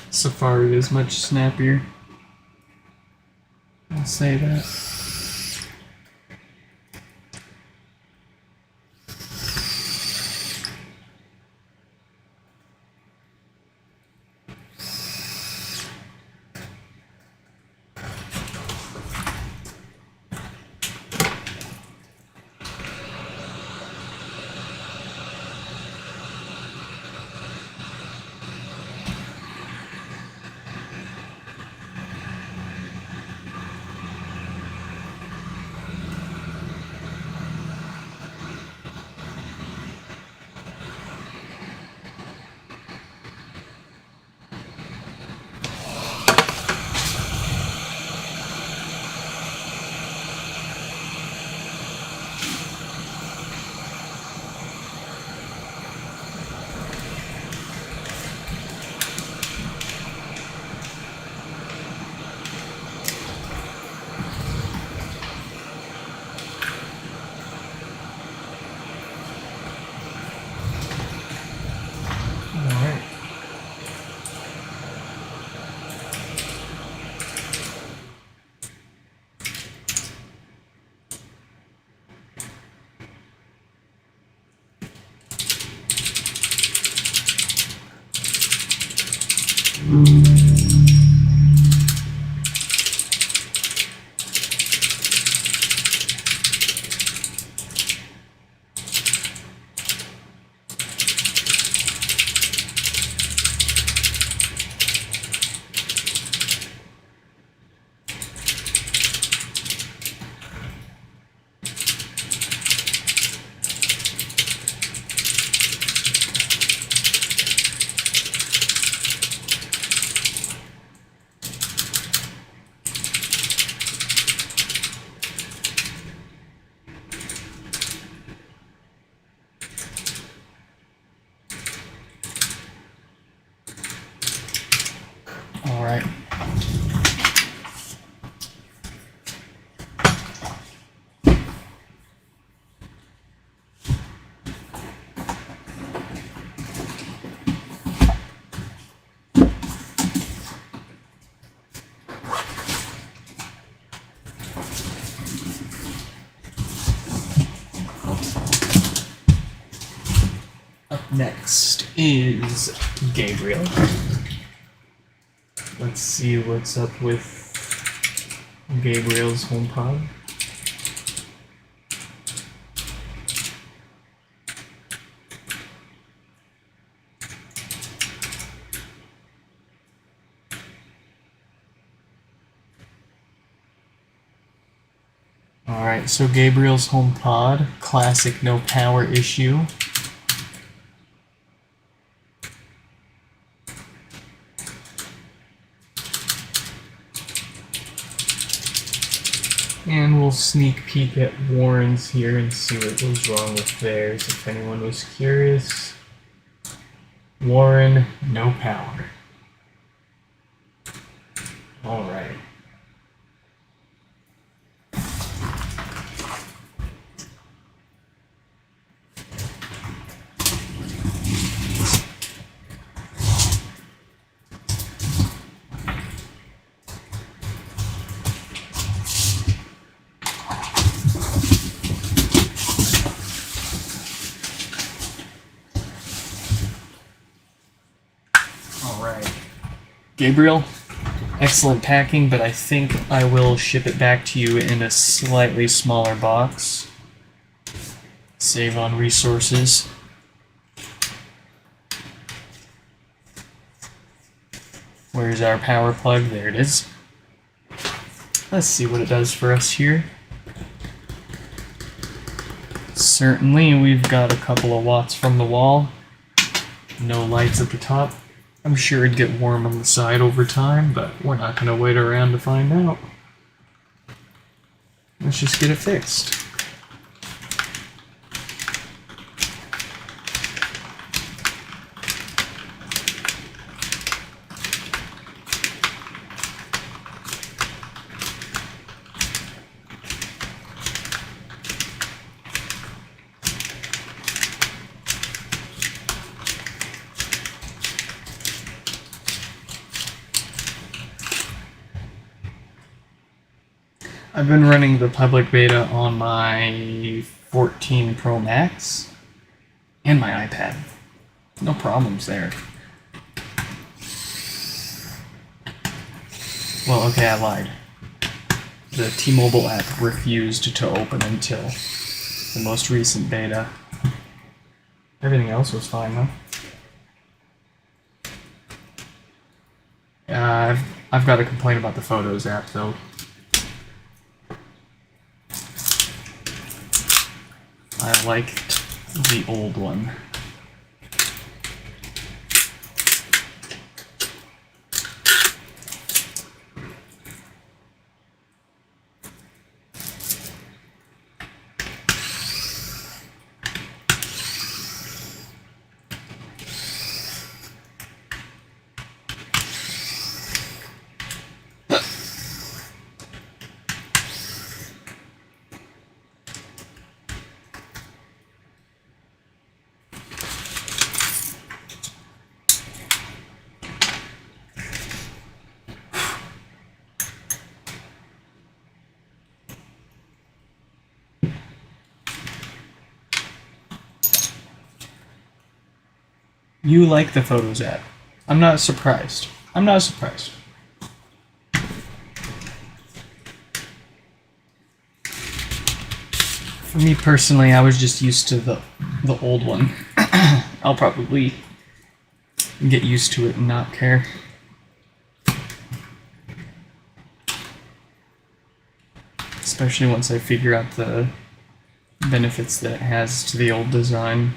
Safari is much snappier. I'll say that. Alright. Alright. Up next is Gabriel. Let's see what's up with Gabriel's HomePod. Alright, so Gabriel's HomePod, classic no power issue. And we'll sneak peek at Warren's here and see what was wrong with theirs, if anyone was curious. Warren, no power. Alright. Alright. Gabriel, excellent packing, but I think I will ship it back to you in a slightly smaller box. Save on resources. Where's our power plug? There it is. Let's see what it does for us here. Certainly, we've got a couple of watts from the wall. No lights at the top. I'm sure it'd get warm on the side over time, but we're not going to wait around to find out. Let's just get it fixed. I've been running the public beta on my 14 Pro Max and my iPad. No problems there. Well, okay, I lied. The T-Mobile app refused to open until the most recent beta. Everything else was fine, though. I've got a complaint about the Photos app, though. I liked the old one. You like the Photos app. I'm not surprised. I'm not surprised. For me personally, I was just used to the old one. I'll probably get used to it and not care. Especially once I figure out the benefits that it has to the old design.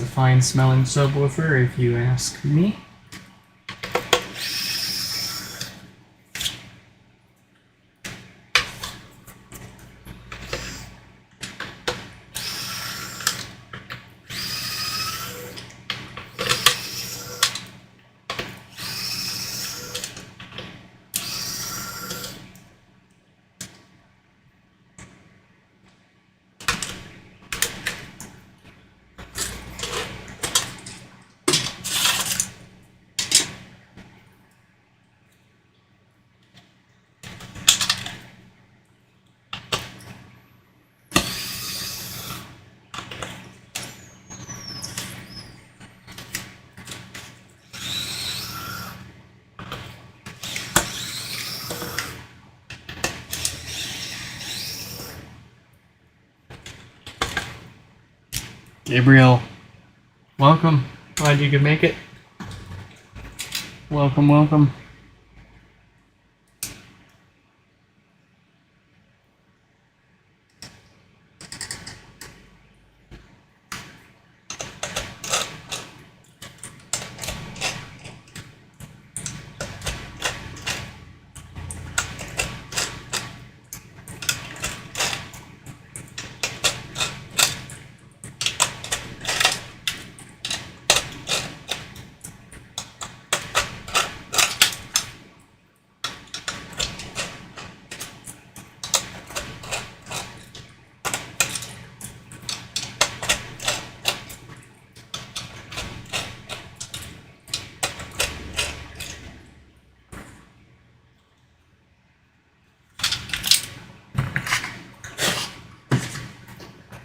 It's a fine smelling subwoofer if you ask me. Gabriel, welcome. Glad you could make it. Welcome, welcome.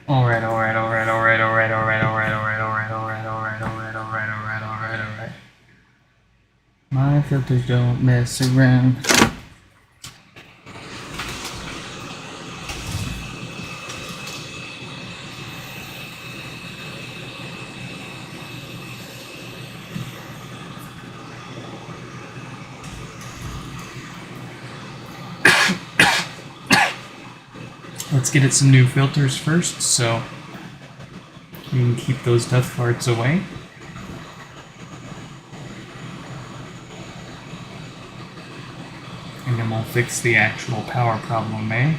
Alright. My filters don't mess around. Let's get it some new filters first, so we can keep those tough parts away. And then we'll fix the actual power problem, eh?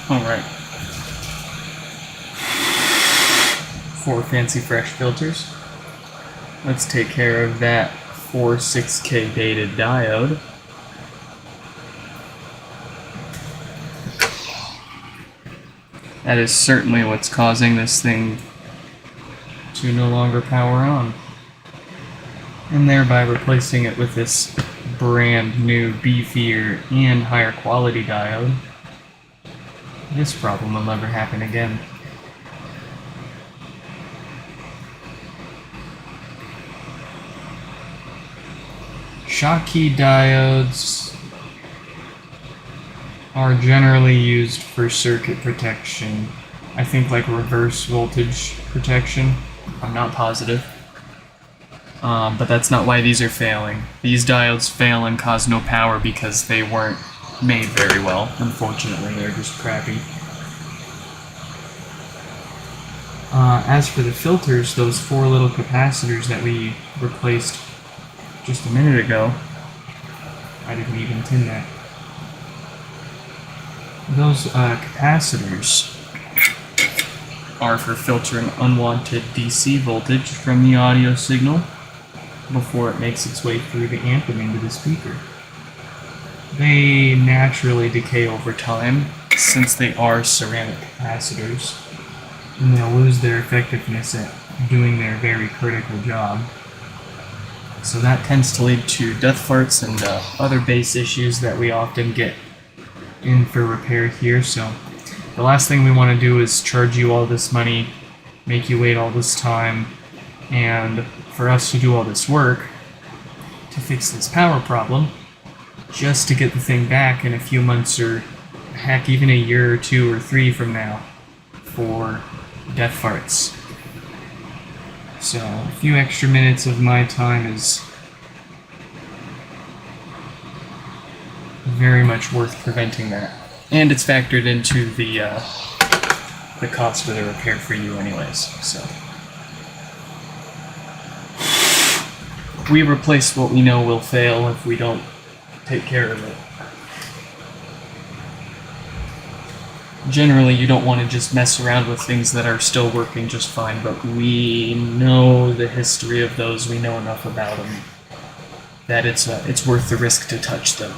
Alright. 4 fancy fresh filters. Let's take care of that 46K dated diode. That is certainly what's causing this thing to no longer power on. And thereby replacing it with this brand new, beefier, and higher quality diode. this problem will never happen again. Schottky diodes are generally used for circuit protection. I think like reverse voltage protection. I'm not positive. But that's not why these are failing. These diodes fail and cause no power because they weren't made very well. Unfortunately, they're just crappy. As for the filters, those 4 little capacitors that we replaced just a minute ago, I didn't even tin that. Those capacitors are for filtering unwanted DC voltage from the audio signal before it makes its way through the amp and into the speaker. They naturally decay over time since they are ceramic capacitors, and they'll lose their effectiveness at doing their very critical job. So that tends to lead to death farts and other bass issues that we often get in for repair here. So the last thing we want to do is charge you all this money, make you wait all this time, and for us to do all this work to fix this power problem, just to get the thing back in a few months or heck, even a year or 2 or 3 from now for death farts. So a few extra minutes of my time is very much worth preventing that. And it's factored into the cost of the repair for you anyways, so. We replace what we know will fail if we don't take care of it. Generally, you don't want to just mess around with things that are still working just fine, but we know the history of those, we know enough about them, that it's worth the risk to touch them.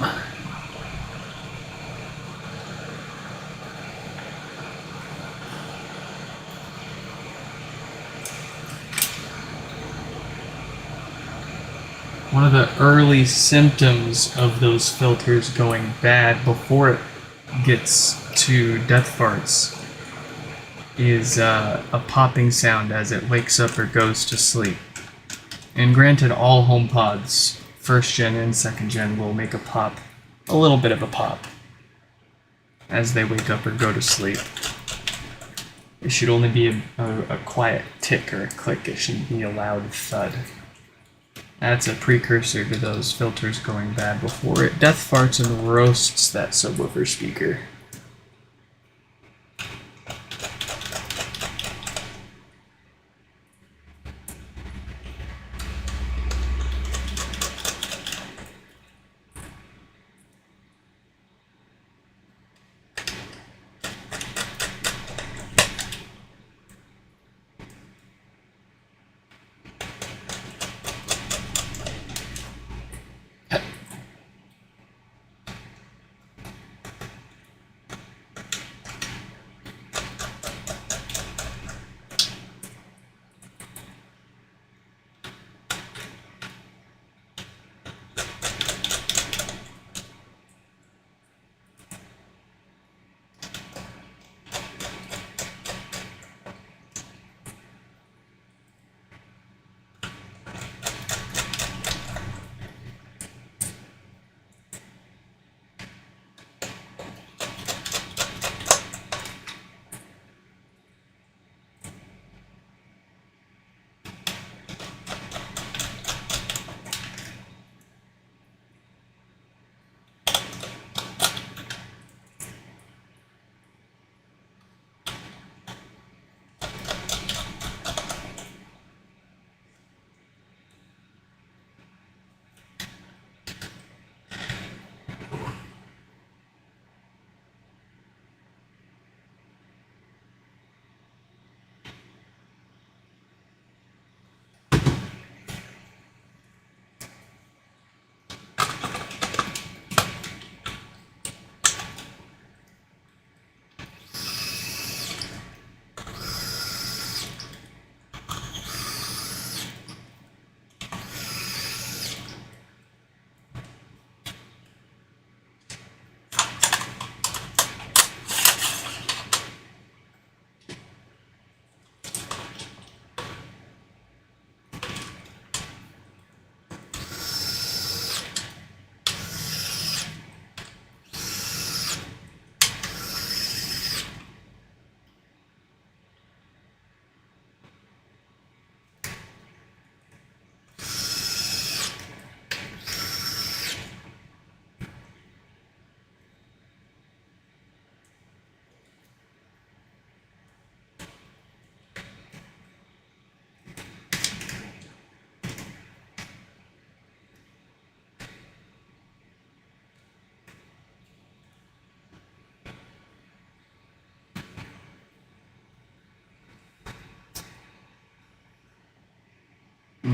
One of the early symptoms of those filters going bad before it gets to death farts is a popping sound as it wakes up or goes to sleep. And granted, all HomePods, 1st gen and 2nd gen, will make a pop, a little bit of a pop, as they wake up or go to sleep. It should only be a quiet tick or a click, it shouldn't be a loud thud. That's a precursor to those filters going bad before it death farts and roasts that subwoofer speaker.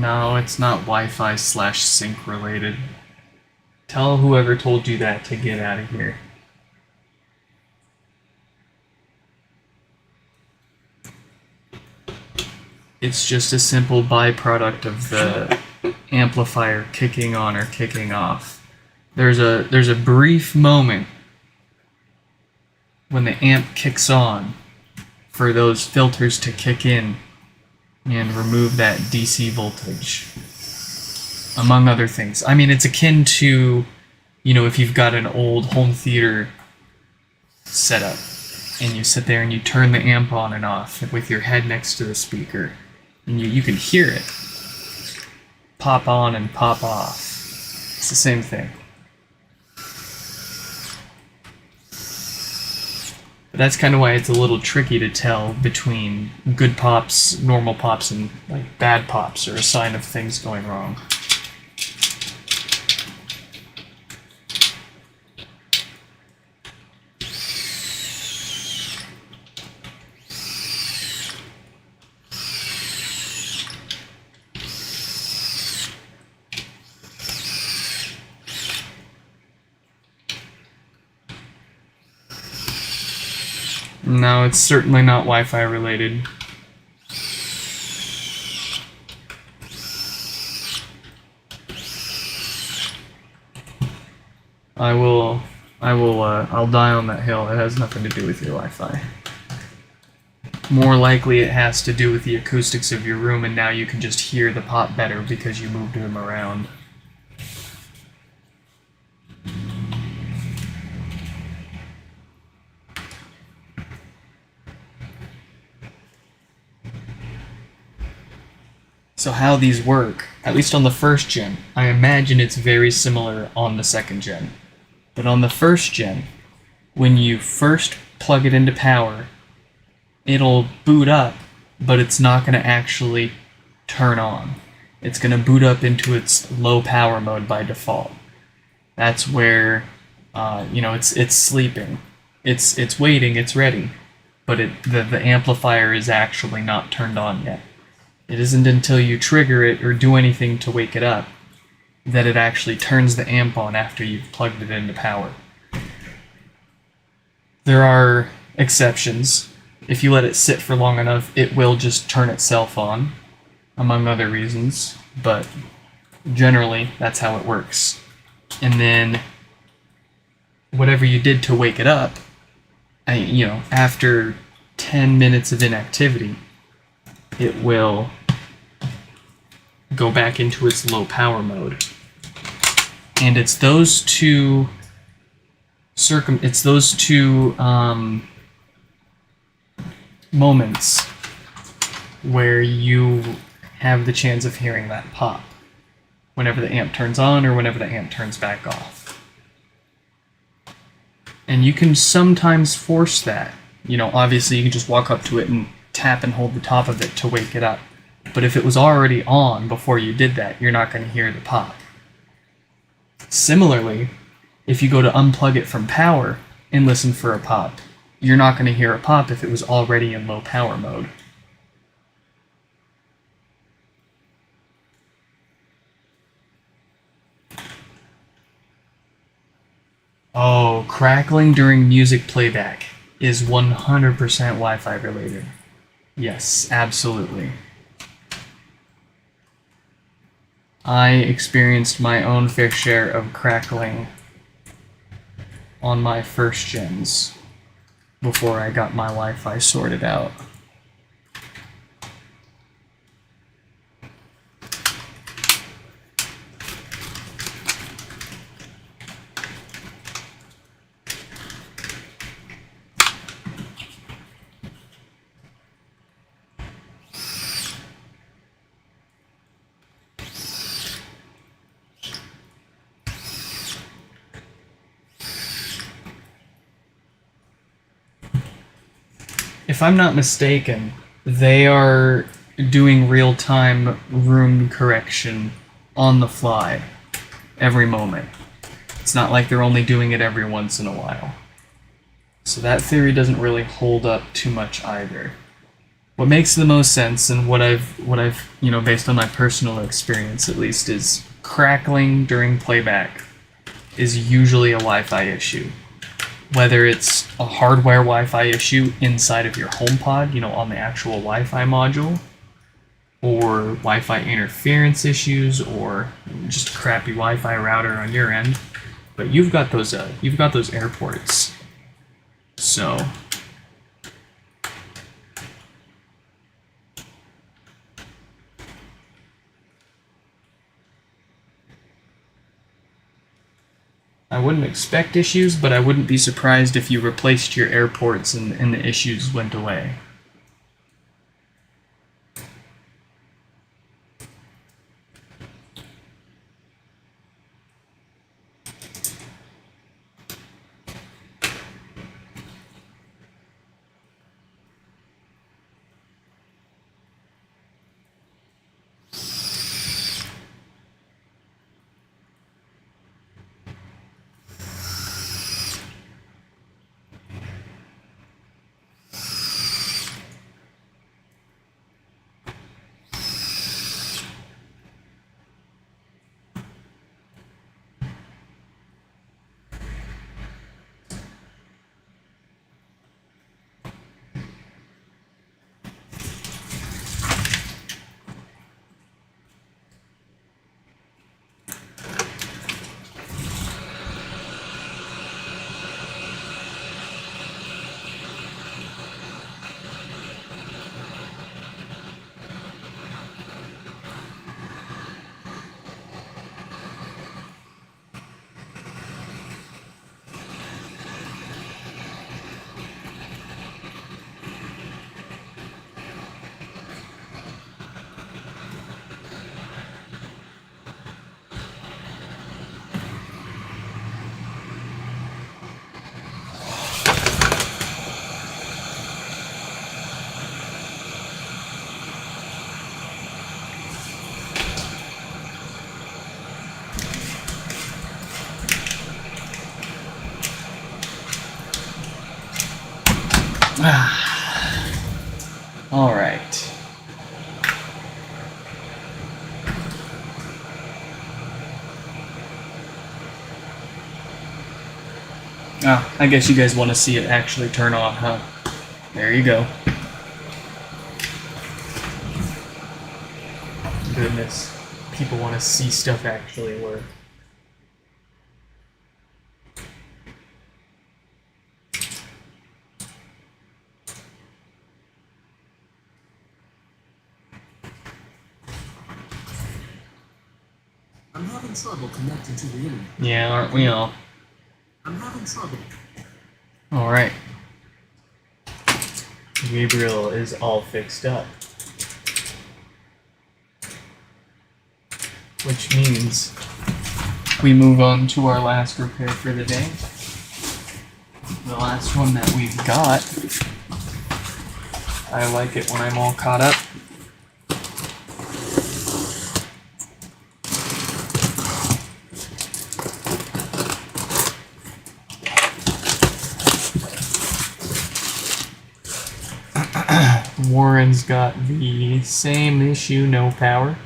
No, it's not Wi-Fi slash sync related. Tell whoever told you that to get out of here. It's just a simple byproduct of the amplifier kicking on or kicking off. There's a brief moment when the amp kicks on for those filters to kick in and remove that DC voltage, among other things. I mean, it's akin to, if you've got an old home theater setup and you sit there and you turn the amp on and off with your head next to the speaker, and you can hear it pop on and pop off. It's the same thing. But that's kind of why it's a little tricky to tell between good pops, normal pops, and like bad pops, or a sign of things going wrong. No, it's certainly not Wi-Fi related. I'll die on that hill. It has nothing to do with your Wi-Fi. More likely it has to do with the acoustics of your room, and now you can just hear the pop better because you moved them around. So how these work, at least on the first gen, I imagine it's very similar on the second gen. But on the first gen, when you first plug it into power, it'll boot up, but it's not going to actually turn on. It's going to boot up into its low power mode by default. That's where, it's sleeping. It's waiting, it's ready, but the amplifier is actually not turned on yet. It isn't until you trigger it or do anything to wake it up that it actually turns the amp on after you've plugged it into power. There are exceptions. If you let it sit for long enough, it will just turn itself on, among other reasons, but generally that's how it works. And then whatever you did to wake it up, after 10 minutes of inactivity, it will go back into its low power mode. And it's those two moments where you have the chance of hearing that pop, whenever the amp turns on or whenever the amp turns back off. And you can sometimes force that. Obviously you can just walk up to it and tap and hold the top of it to wake it up. But if it was already on before you did that, you're not going to hear the pop. Similarly, if you go to unplug it from power and listen for a pop, you're not going to hear a pop if it was already in low power mode. Oh, crackling during music playback is 100% Wi-Fi related. Yes, absolutely. I experienced my own fair share of crackling on my first gens before I got my Wi-Fi sorted out. If I'm not mistaken, they are doing real-time room correction on the fly every moment. It's not like they're only doing it every once in a while. So that theory doesn't really hold up too much either. what makes the most sense, and what I've based on my personal experience at least, is crackling during playback is usually a Wi-Fi issue. Whether it's a hardware Wi-Fi issue inside of your HomePod, on the actual Wi-Fi module, or Wi-Fi interference issues, or just a crappy Wi-Fi router on your end. But you've got those airports. So I wouldn't expect issues, but I wouldn't be surprised if you replaced your airports and the issues went away. All right. I guess you guys want to see it actually turn on, huh? There you go. Goodness. People want to see stuff actually work. I'm having trouble connecting to the internet. Yeah, aren't we all? I'm having trouble. Alright. Gabriel is all fixed up. Which means we move on to our last repair for the day. The last one that we've got. I like it when I'm all caught up. Warren's got the same issue, no power.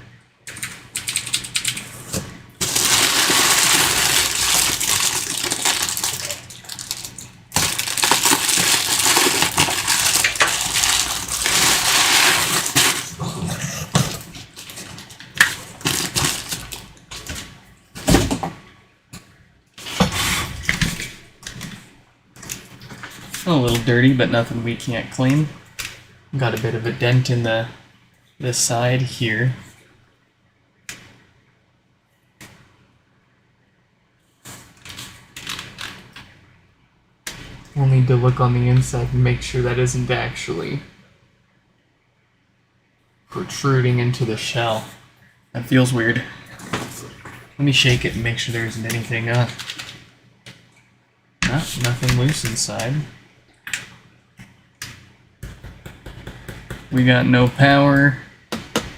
A little dirty, but nothing we can't clean. Got a bit of a dent in the side here. We'll need to look on the inside and make sure that isn't actually protruding into the shell. That feels weird. Let me shake it and make sure there isn't anything, nothing loose inside. We got no power.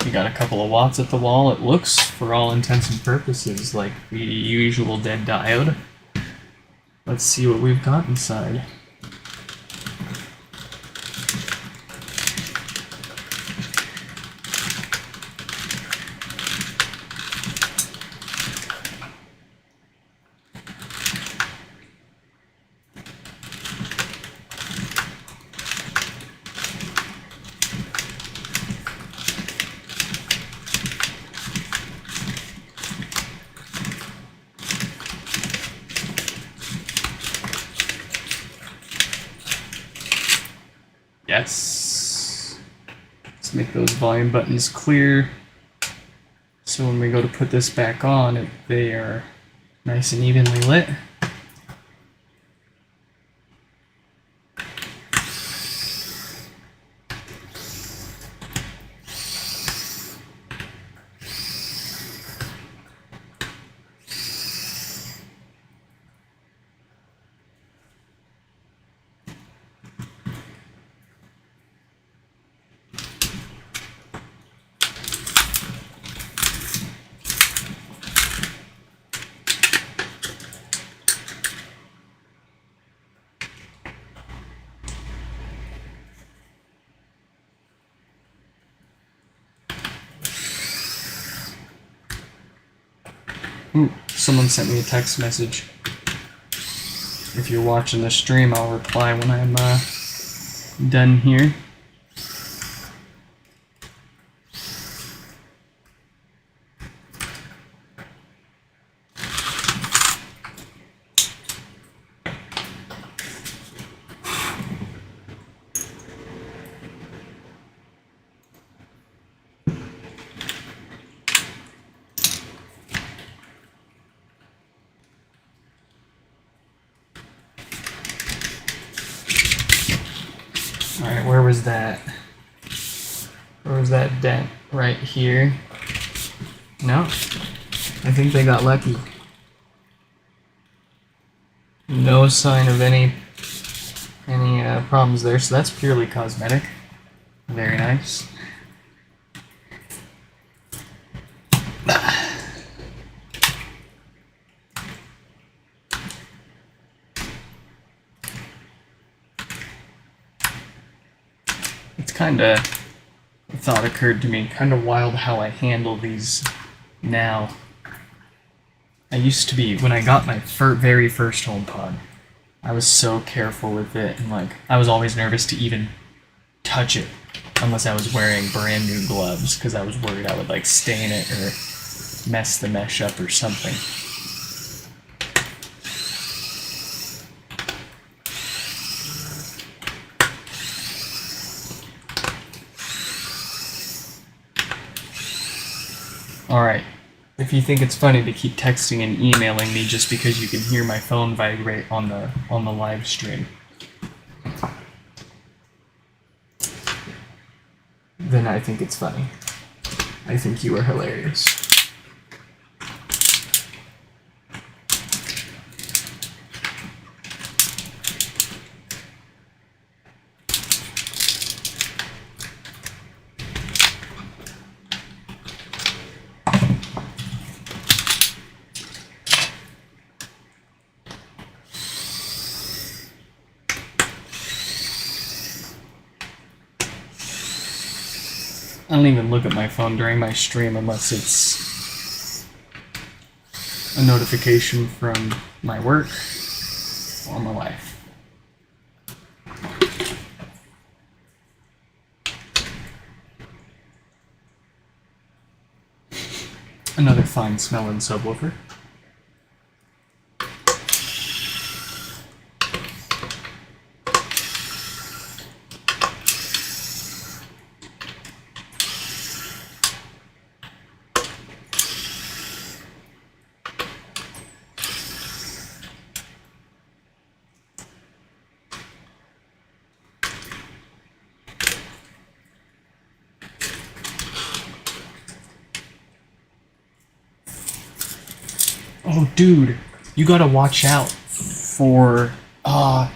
We got a couple of watts at the wall. It looks, for all intents and purposes, like the usual dead diode. Let's see what we've got inside. Yes. Let's make those volume buttons clear. So when we go to put this back on, they are nice and evenly lit. Ooh, someone sent me a text message. If you're watching the stream, I'll reply when I'm done here. Alright, where was that? Where was that dent? Right here. No. I think they got lucky. No sign of any problems there, so that's purely cosmetic. Very nice. Kinda, a thought occurred to me, kinda wild how I handle these now. I used to be, when I got my very first HomePod, I was so careful with it, and like, I was always nervous to even touch it, unless I was wearing brand new gloves, because I was worried I would like stain it or mess the mesh up or something. Alright, if you think it's funny to keep texting and emailing me just because you can hear my phone vibrate on the live stream, then I think it's funny. I think you are hilarious. I don't even look at my phone during my stream unless it's a notification from my work or my wife. Another fine smelling subwoofer. Oh, dude, you gotta watch out for, I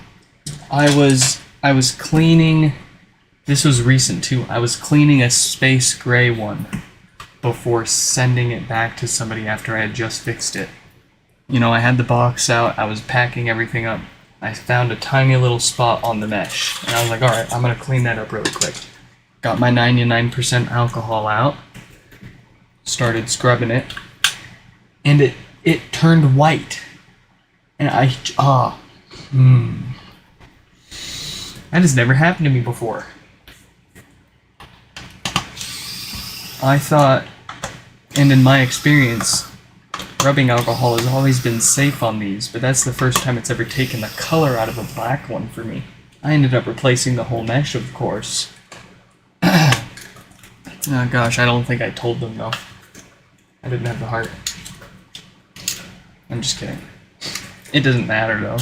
was cleaning, this was recent too, I was cleaning a space gray one before sending it back to somebody after I had just fixed it. You know, I had the box out, I was packing everything up, I found a tiny little spot on the mesh, and I was like, alright, I'm gonna clean that up really quick. Got my 99% alcohol out, started scrubbing it, and it turned white. And that has never happened to me before. I thought, and in my experience, rubbing alcohol has always been safe on these, but that's the first time it's ever taken the color out of a black one for me. I ended up replacing the whole mesh, of course. Oh gosh, I don't think I told them though. I didn't have the heart. I'm just kidding. It doesn't matter though.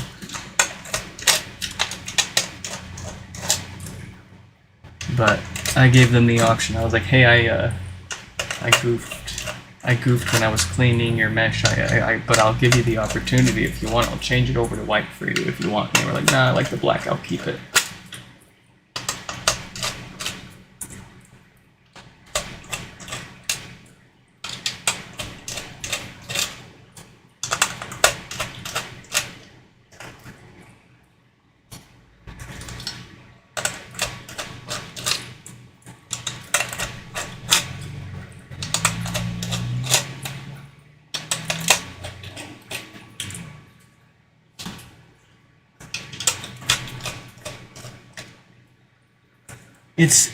But I gave them the option. I was like, hey, I goofed when I was cleaning your mesh. But I'll give you the opportunity if you want. I'll change it over to white for you if you want. And they were like, nah, I like the black. I'll keep it.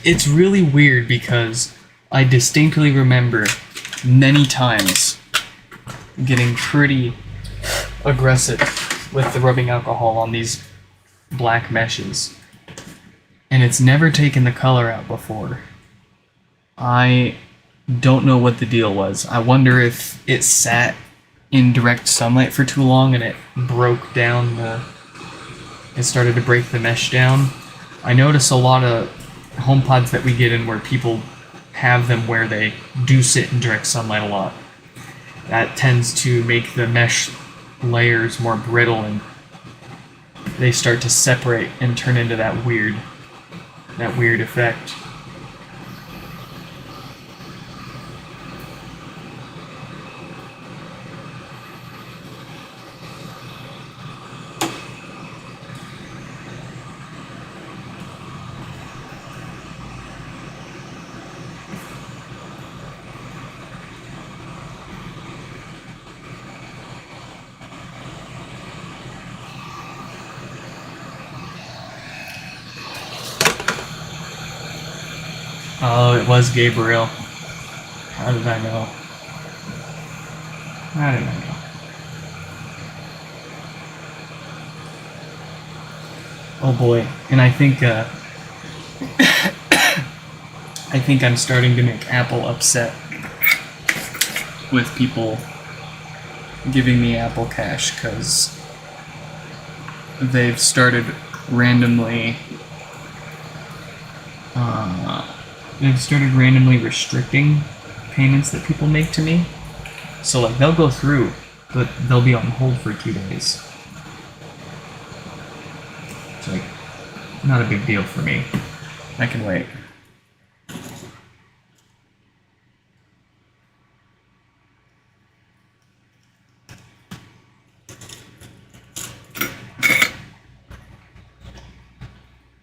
It's really weird because I distinctly remember many times getting pretty aggressive with the rubbing alcohol on these black meshes, and it's never taken the color out before. I don't know what the deal was. I wonder if it sat in direct sunlight for too long and it broke down it started to break the mesh down. I notice a lot of HomePods that we get in where people have them where they do sit in direct sunlight a lot. That tends to make the mesh layers more brittle and they start to separate and turn into that weird effect. Oh, it was Gabriel. How did I know? How did I know? Oh boy. And I think I think I'm starting to make Apple upset with people giving me Apple Cash because they've started randomly restricting payments that people make to me. So like they'll go through, but they'll be on hold for 2 days. It's like not a big deal for me. I can wait.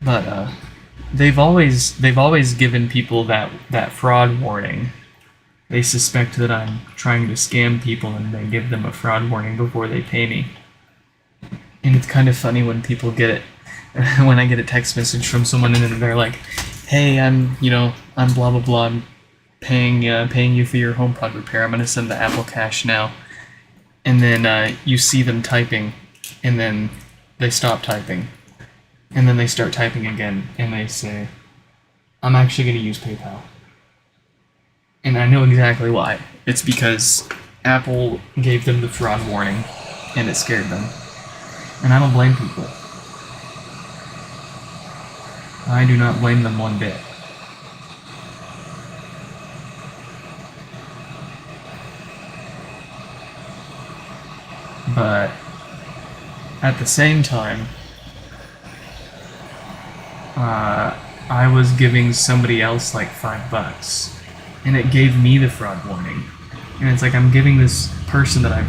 But they've always given people that fraud warning. They suspect that I'm trying to scam people and they give them a fraud warning before they pay me. And it's kind of funny when people get it, when I get a text message from someone and they're like, hey, I'm blah blah blah, I'm paying you for your HomePod repair, I'm gonna send the Apple Cash now. And then you see them typing, and then they stop typing. And then they start typing again, and they say, I'm actually going to use PayPal. And I know exactly why. It's because Apple gave them the fraud warning, and it scared them. And I don't blame people. I do not blame them one bit. But at the same time, I was giving somebody else like $5, and it gave me the fraud warning. And it's like I'm giving this person that I've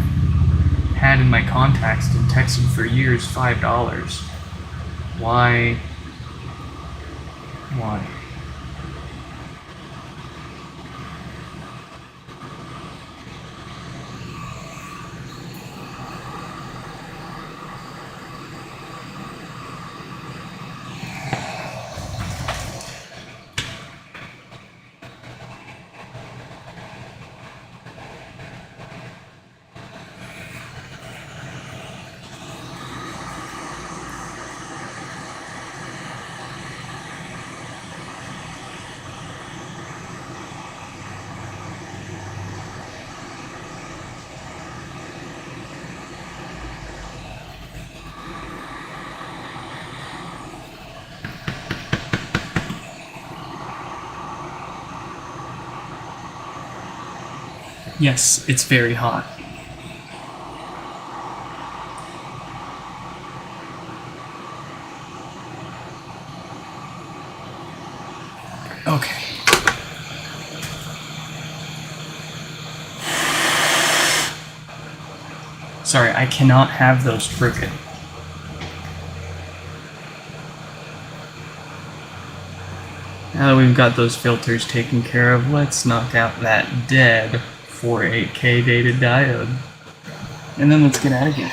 had in my contacts and texted for years $5. Why? Why? Yes, it's very hot. Okay. Sorry, I cannot have those crooked. Now that we've got those filters taken care of, let's knock out that dead 48K dated diode. And then let's get out of here.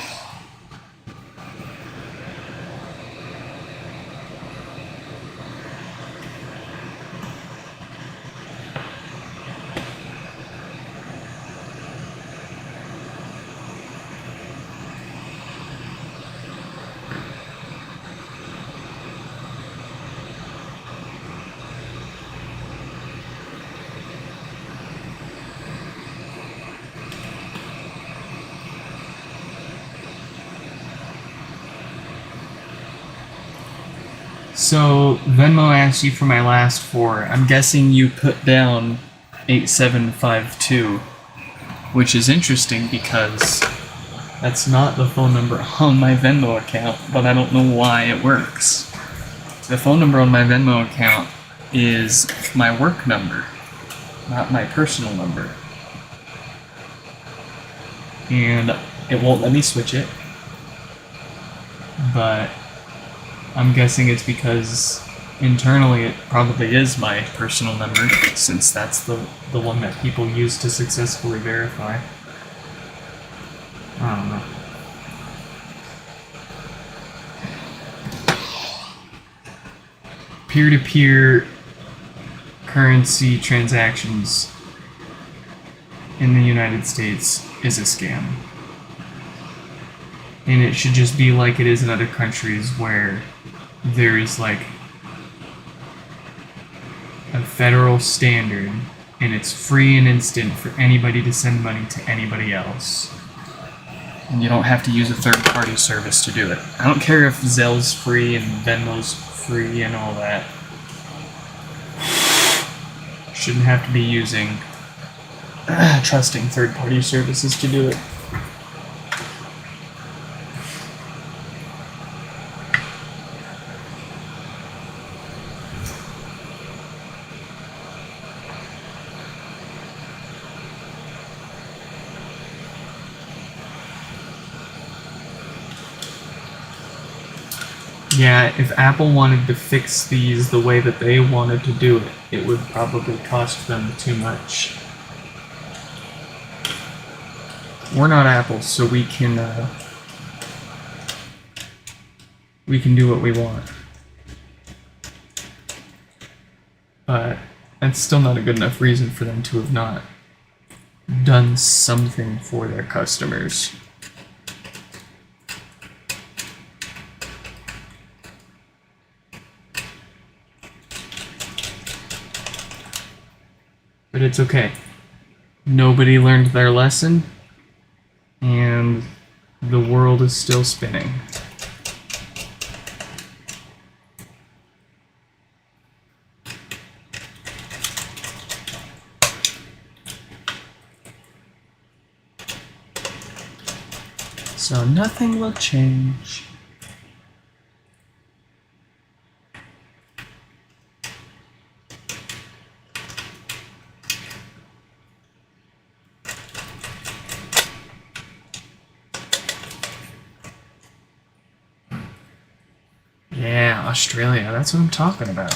So, Venmo asked you for my last four. I'm guessing you put down 8752, which is interesting because that's not the phone number on my Venmo account, but I don't know why it works. The phone number on my Venmo account is my work number, not my personal number. And it won't let me switch it, but I'm guessing it's because internally it probably is my personal number, since that's the one that people use to successfully verify. I don't know. Peer-to-peer currency transactions in the United States is a scam. And it should just be like it is in other countries where there is like a federal standard and it's free and instant for anybody to send money to anybody else. And you don't have to use a third-party service to do it. I don't care if Zelle's free and Venmo's free and all that. Shouldn't have to be using trusting third-party services to do it. Yeah, if Apple wanted to fix these the way that they wanted to do it, it would probably cost them too much. We're not Apple, so we can do what we want. But that's still not a good enough reason for them to have not done something for their customers. But it's okay. Nobody learned their lesson, and the world is still spinning. So nothing will change. Yeah, Australia, that's what I'm talking about.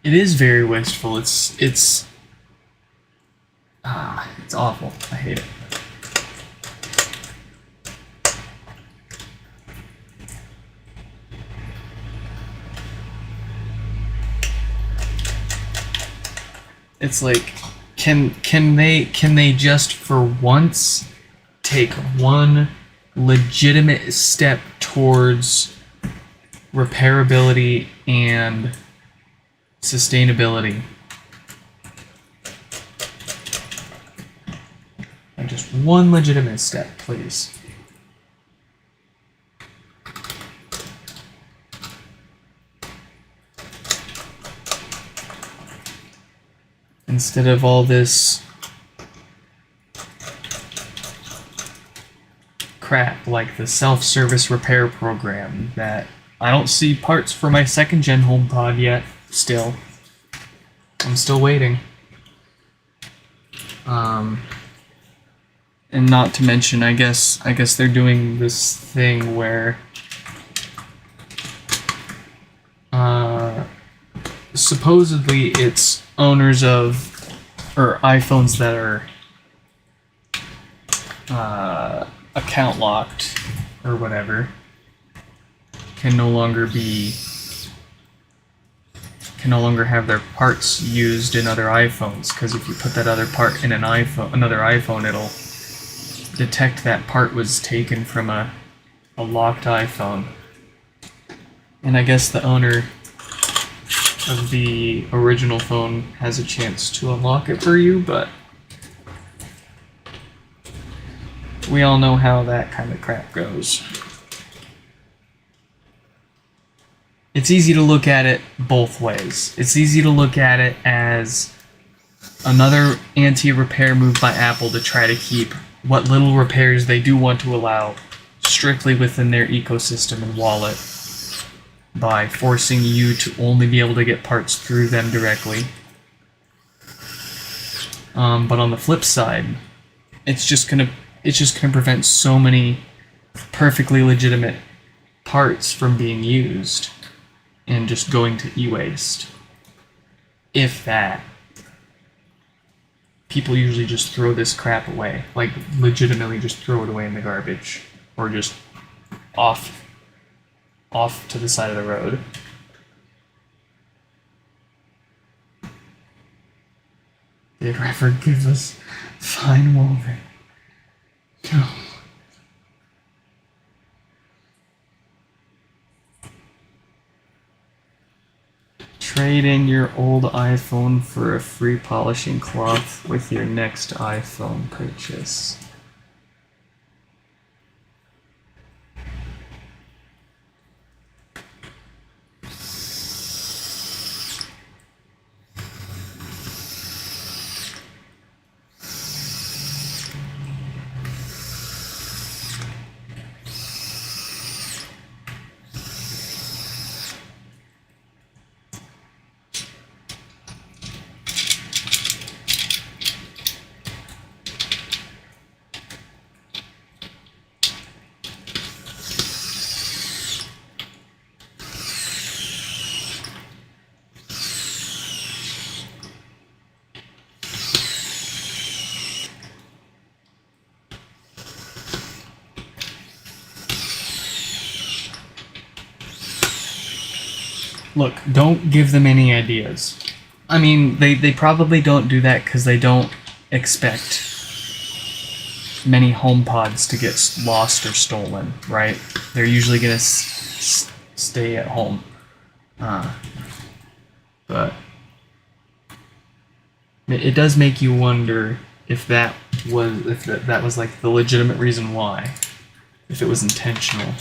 It is very wasteful. It's awful. I hate it. It's like, can they just for once take one legitimate step towards repairability and sustainability And just one legitimate step, please. Instead of all this crap like the self-service repair program that I don't see parts for my second-gen HomePod yet, still. I'm still waiting. And not to mention, I guess they're doing this thing where supposedly it's owners of or iPhones that are account locked or whatever can no longer have their parts used in other iPhones, because if you put that other part in another iPhone, it'll detect that part was taken from a locked iPhone. And I guess the owner of the original phone has a chance to unlock it for you, but we all know how that kind of crap goes. It's easy to look at it both ways. It's easy to look at it as another anti-repair move by Apple to try to keep what little repairs they do want to allow strictly within their ecosystem and wallet by forcing you to only be able to get parts through them directly. But on the flip side, it's just gonna prevent so many perfectly legitimate parts from being used and just going to e-waste. If that. People usually just throw this crap away. Like, legitimately just throw it away in the garbage. Or just off to the side of the road. Did they ever give us fine woven? No. Trade in your old iPhone for a free polishing cloth with your next iPhone purchase. Look, don't give them any ideas. I mean, they probably don't do that because they don't expect many HomePods to get lost or stolen, right? They're usually going to stay at home. But it does make you wonder if that was like the legitimate reason why, if it was intentional.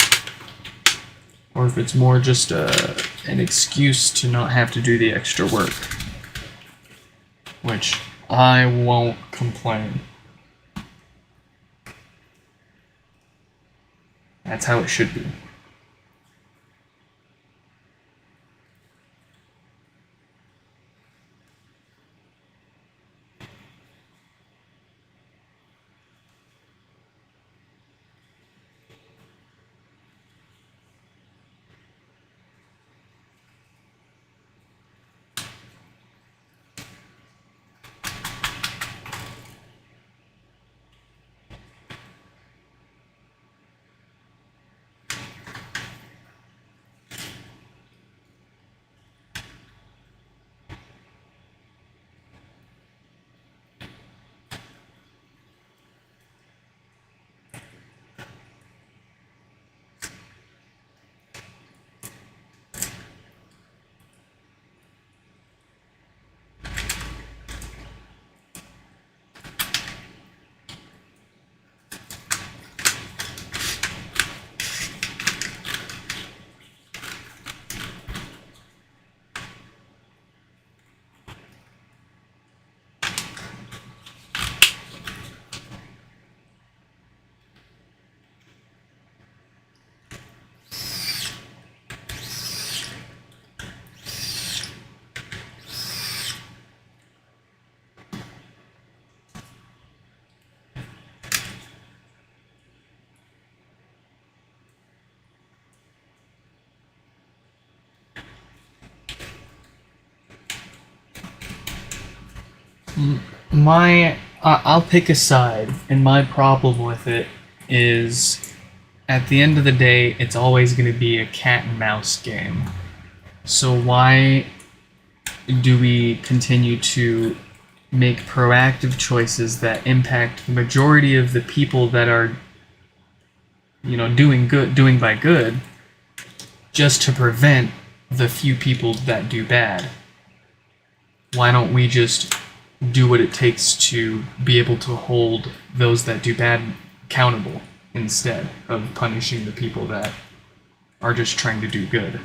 Or if it's more just an excuse to not have to do the extra work. Which I won't complain. That's how it should be. I'll pick a side, and my problem with it is, at the end of the day, it's always going to be a cat and mouse game. So why do we continue to make proactive choices that impact the majority of the people that are, doing by good, just to prevent the few people that do bad? Why don't we just do what it takes to be able to hold those that do bad accountable instead of punishing the people that are just trying to do good?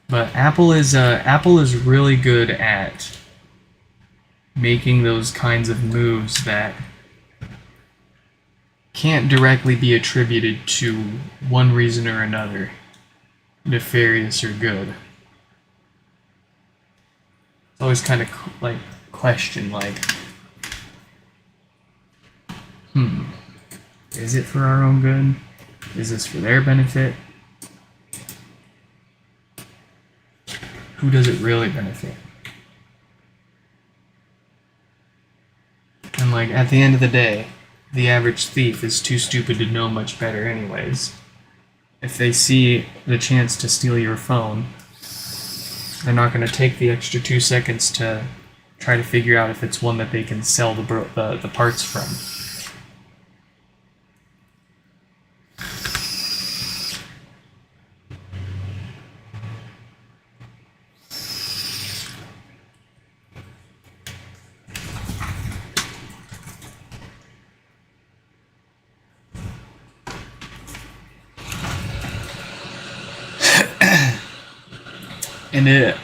But Apple is really good at making those kinds of moves that can't directly be attributed to one reason or another, nefarious or good. It's always kind of question is it for our own good? Is this for their benefit? Who does it really benefit? And at the end of the day, the average thief is too stupid to know much better anyways. If they see the chance to steal your phone, they're not going to take the extra 2 seconds to try to figure out if it's one that they can sell the parts from. And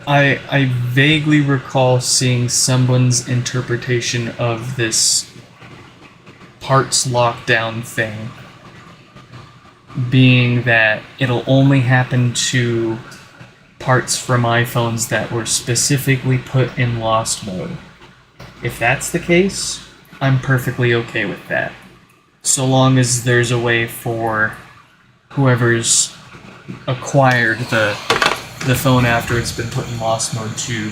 I vaguely recall seeing someone's interpretation of this parts lockdown thing being that it'll only happen to parts from iPhones that were specifically put in lost mode. If that's the case, I'm perfectly okay with that. So long as there's a way for whoever's acquired the phone after it's been put in lost mode to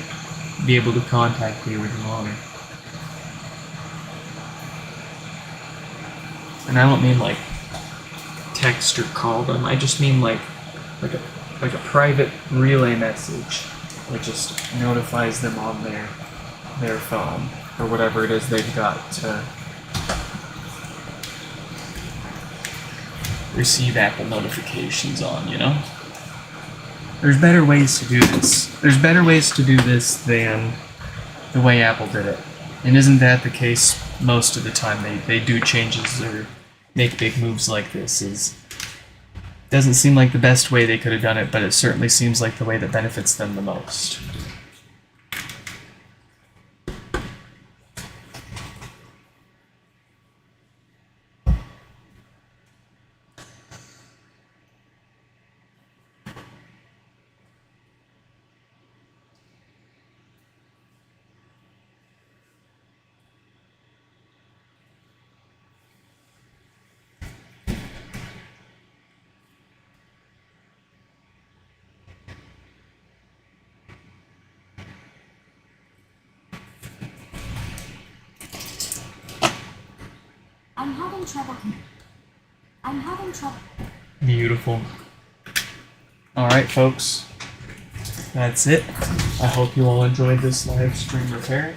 be able to contact the original owner. And I don't mean text or call them. I just mean like a private relay message that just notifies them on their phone or whatever it is they've got to receive Apple notifications on, There's better ways to do this. There's better ways to do this than the way Apple did it. And isn't that the case most of the time? They do changes or make big moves like this. Doesn't seem like the best way they could have done it, but it certainly seems like the way that benefits them the most. I'm having trouble. Beautiful. Alright, folks. That's it. I hope you all enjoyed this live stream repair.